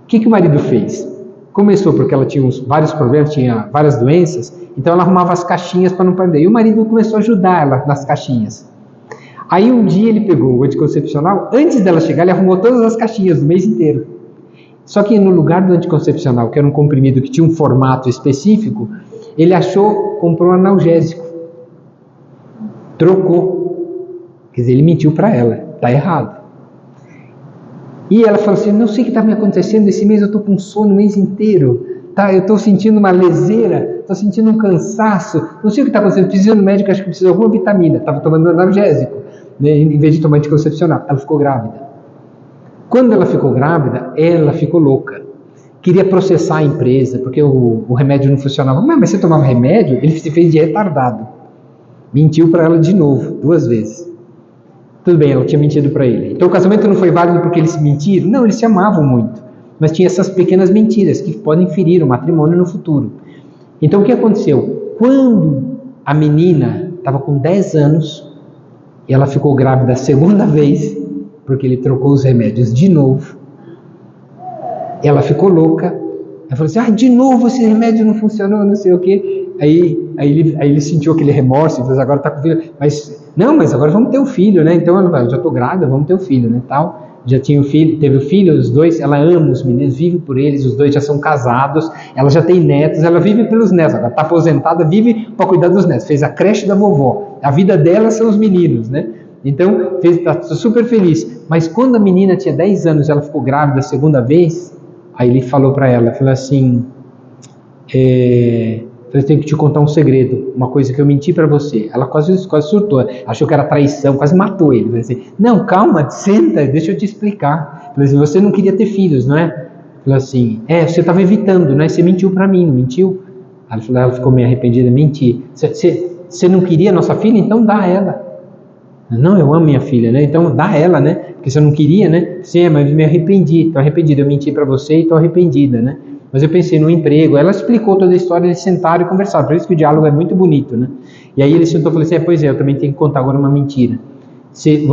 O que o marido fez? Começou porque ela tinha vários problemas, tinha várias doenças, então ela arrumava as caixinhas para não perder. E o marido começou a ajudar ela nas caixinhas. Aí um dia ele pegou o anticoncepcional, antes dela chegar ele arrumou todas as caixinhas do mês inteiro. Só que no lugar do anticoncepcional, que era um comprimido que tinha um formato específico, ele comprou um analgésico. Trocou. Quer dizer, ele mentiu para ela. Está errado. E ela falou assim, não sei o que está me acontecendo, esse mês eu estou com sono o mês inteiro. Tá, eu estou sentindo uma leseira, estou sentindo um cansaço, não sei o que está acontecendo, preciso ir no médico, acho que preciso de alguma vitamina. Estava tomando analgésico, né, em vez de tomar anticoncepcional. Ela ficou grávida. Quando ela ficou grávida, ela ficou louca. Queria processar a empresa, porque o remédio não funcionava. Mas você tomava remédio? Ele se fez de retardado. Mentiu para ela de novo, 2 vezes. Tudo bem, ela tinha mentido para ele. Então o casamento não foi válido porque eles se mentiram? Não, eles se amavam muito. Mas tinha essas pequenas mentiras que podem ferir o matrimônio no futuro. Então o que aconteceu? Quando a menina estava com 10 anos, e ela ficou grávida a segunda vez, porque ele trocou os remédios de novo, ela ficou louca. Ela falou assim, de novo esse remédio não funcionou, não sei o quê. Aí ele sentiu aquele remorso, e falou, agora está com filho. Mas agora vamos ter um filho, né? Então ela falou, já estou grávida, vamos ter um filho, né? Tal. Já tinha teve o filho, os dois, ela ama os meninos, vive por eles, os dois já são casados, ela já tem netos, ela vive pelos netos, agora está aposentada, vive para cuidar dos netos, fez a creche da vovó, a vida dela são os meninos, né? Então, está super feliz. Mas quando a menina tinha 10 anos, ela ficou grávida a segunda vez, aí ele falou para ela, falou assim, eu tenho que te contar um segredo, uma coisa que eu menti para você. Ela quase surtou, achou que era traição, quase matou ele. Falei assim, não, calma, senta, deixa eu te explicar. Falei assim, você não queria ter filhos, não é? Falei assim, você estava evitando, né? Você mentiu para mim, não mentiu? Ela ficou meio arrependida, menti. Você não queria nossa filha? Então dá a ela. Não, eu amo minha filha, né? Então dá ela, né? Porque você não queria, né? Sim, mas me arrependi, estou arrependida, eu menti para você e estou arrependida, né? Mas eu pensei no emprego, ela explicou toda a história, eles sentaram e conversaram, por isso que o diálogo é muito bonito, né? E aí ele sentou e falou assim, pois é, eu também tenho que contar agora uma mentira.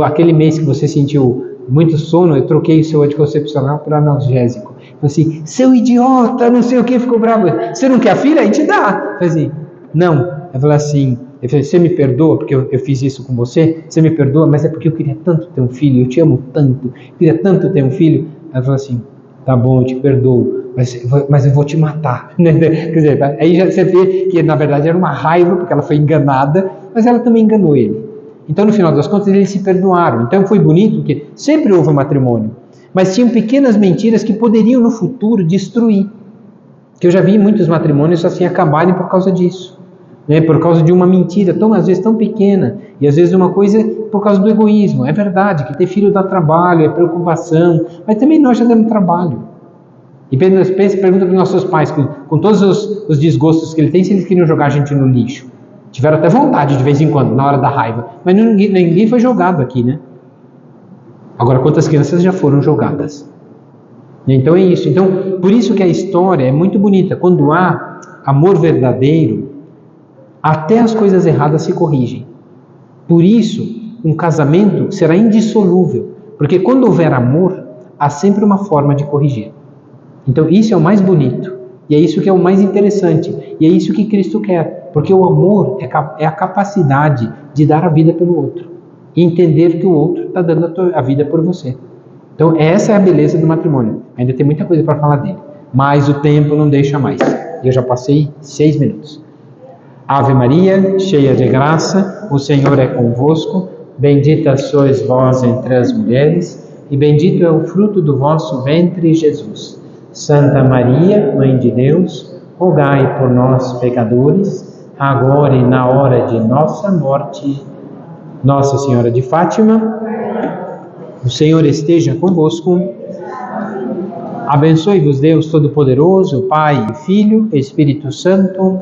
Aquele mês que você sentiu muito sono, eu troquei o seu anticoncepcional por analgésico. Falei assim, seu idiota, não sei o que, ficou bravo. Você não quer a filha? A gente dá. Falei assim, não. Eu falei assim, você me perdoa porque eu fiz isso com você? Você me perdoa? Mas é porque eu queria tanto ter um filho, eu te amo tanto, eu queria tanto ter um filho. Ela falou assim, tá bom, eu te perdoo. Mas eu vou te matar. Quer dizer, aí já você vê que na verdade era uma raiva, porque ela foi enganada, mas ela também enganou ele. Então no final das contas eles se perdoaram. Então foi bonito, porque sempre houve um matrimônio, mas tinham pequenas mentiras que poderiam no futuro destruir. Que eu já vi muitos matrimônios assim acabarem por causa disso, né? Por causa de uma mentira, às vezes tão pequena, e às vezes uma coisa por causa do egoísmo. É verdade que ter filho dá trabalho, é preocupação, mas também nós já damos trabalho. E pergunta para os nossos pais, com todos os desgostos que ele tem, se eles queriam jogar a gente no lixo. Tiveram até vontade de vez em quando, na hora da raiva. Mas ninguém foi jogado aqui, né? Agora, quantas crianças já foram jogadas? Então é isso. Então, por isso que a história é muito bonita. Quando há amor verdadeiro, até as coisas erradas se corrigem. Por isso, um casamento será indissolúvel. Porque quando houver amor, há sempre uma forma de corrigir. Então isso é o mais bonito, e é isso que é o mais interessante, e é isso que Cristo quer, porque o amor é a capacidade de dar a vida pelo outro, e entender que o outro está dando a vida por você. Então essa é a beleza do matrimônio. Ainda tem muita coisa para falar dele, mas o tempo não deixa mais, eu já passei 6 minutos. Ave Maria, cheia de graça, o Senhor é convosco, bendita sois vós entre as mulheres, e bendito é o fruto do vosso ventre, Jesus. Santa Maria, Mãe de Deus, rogai por nós, pecadores, agora e na hora de nossa morte. Nossa Senhora de Fátima, o Senhor esteja convosco. Abençoe-vos Deus Todo-Poderoso, Pai, Filho, Espírito Santo.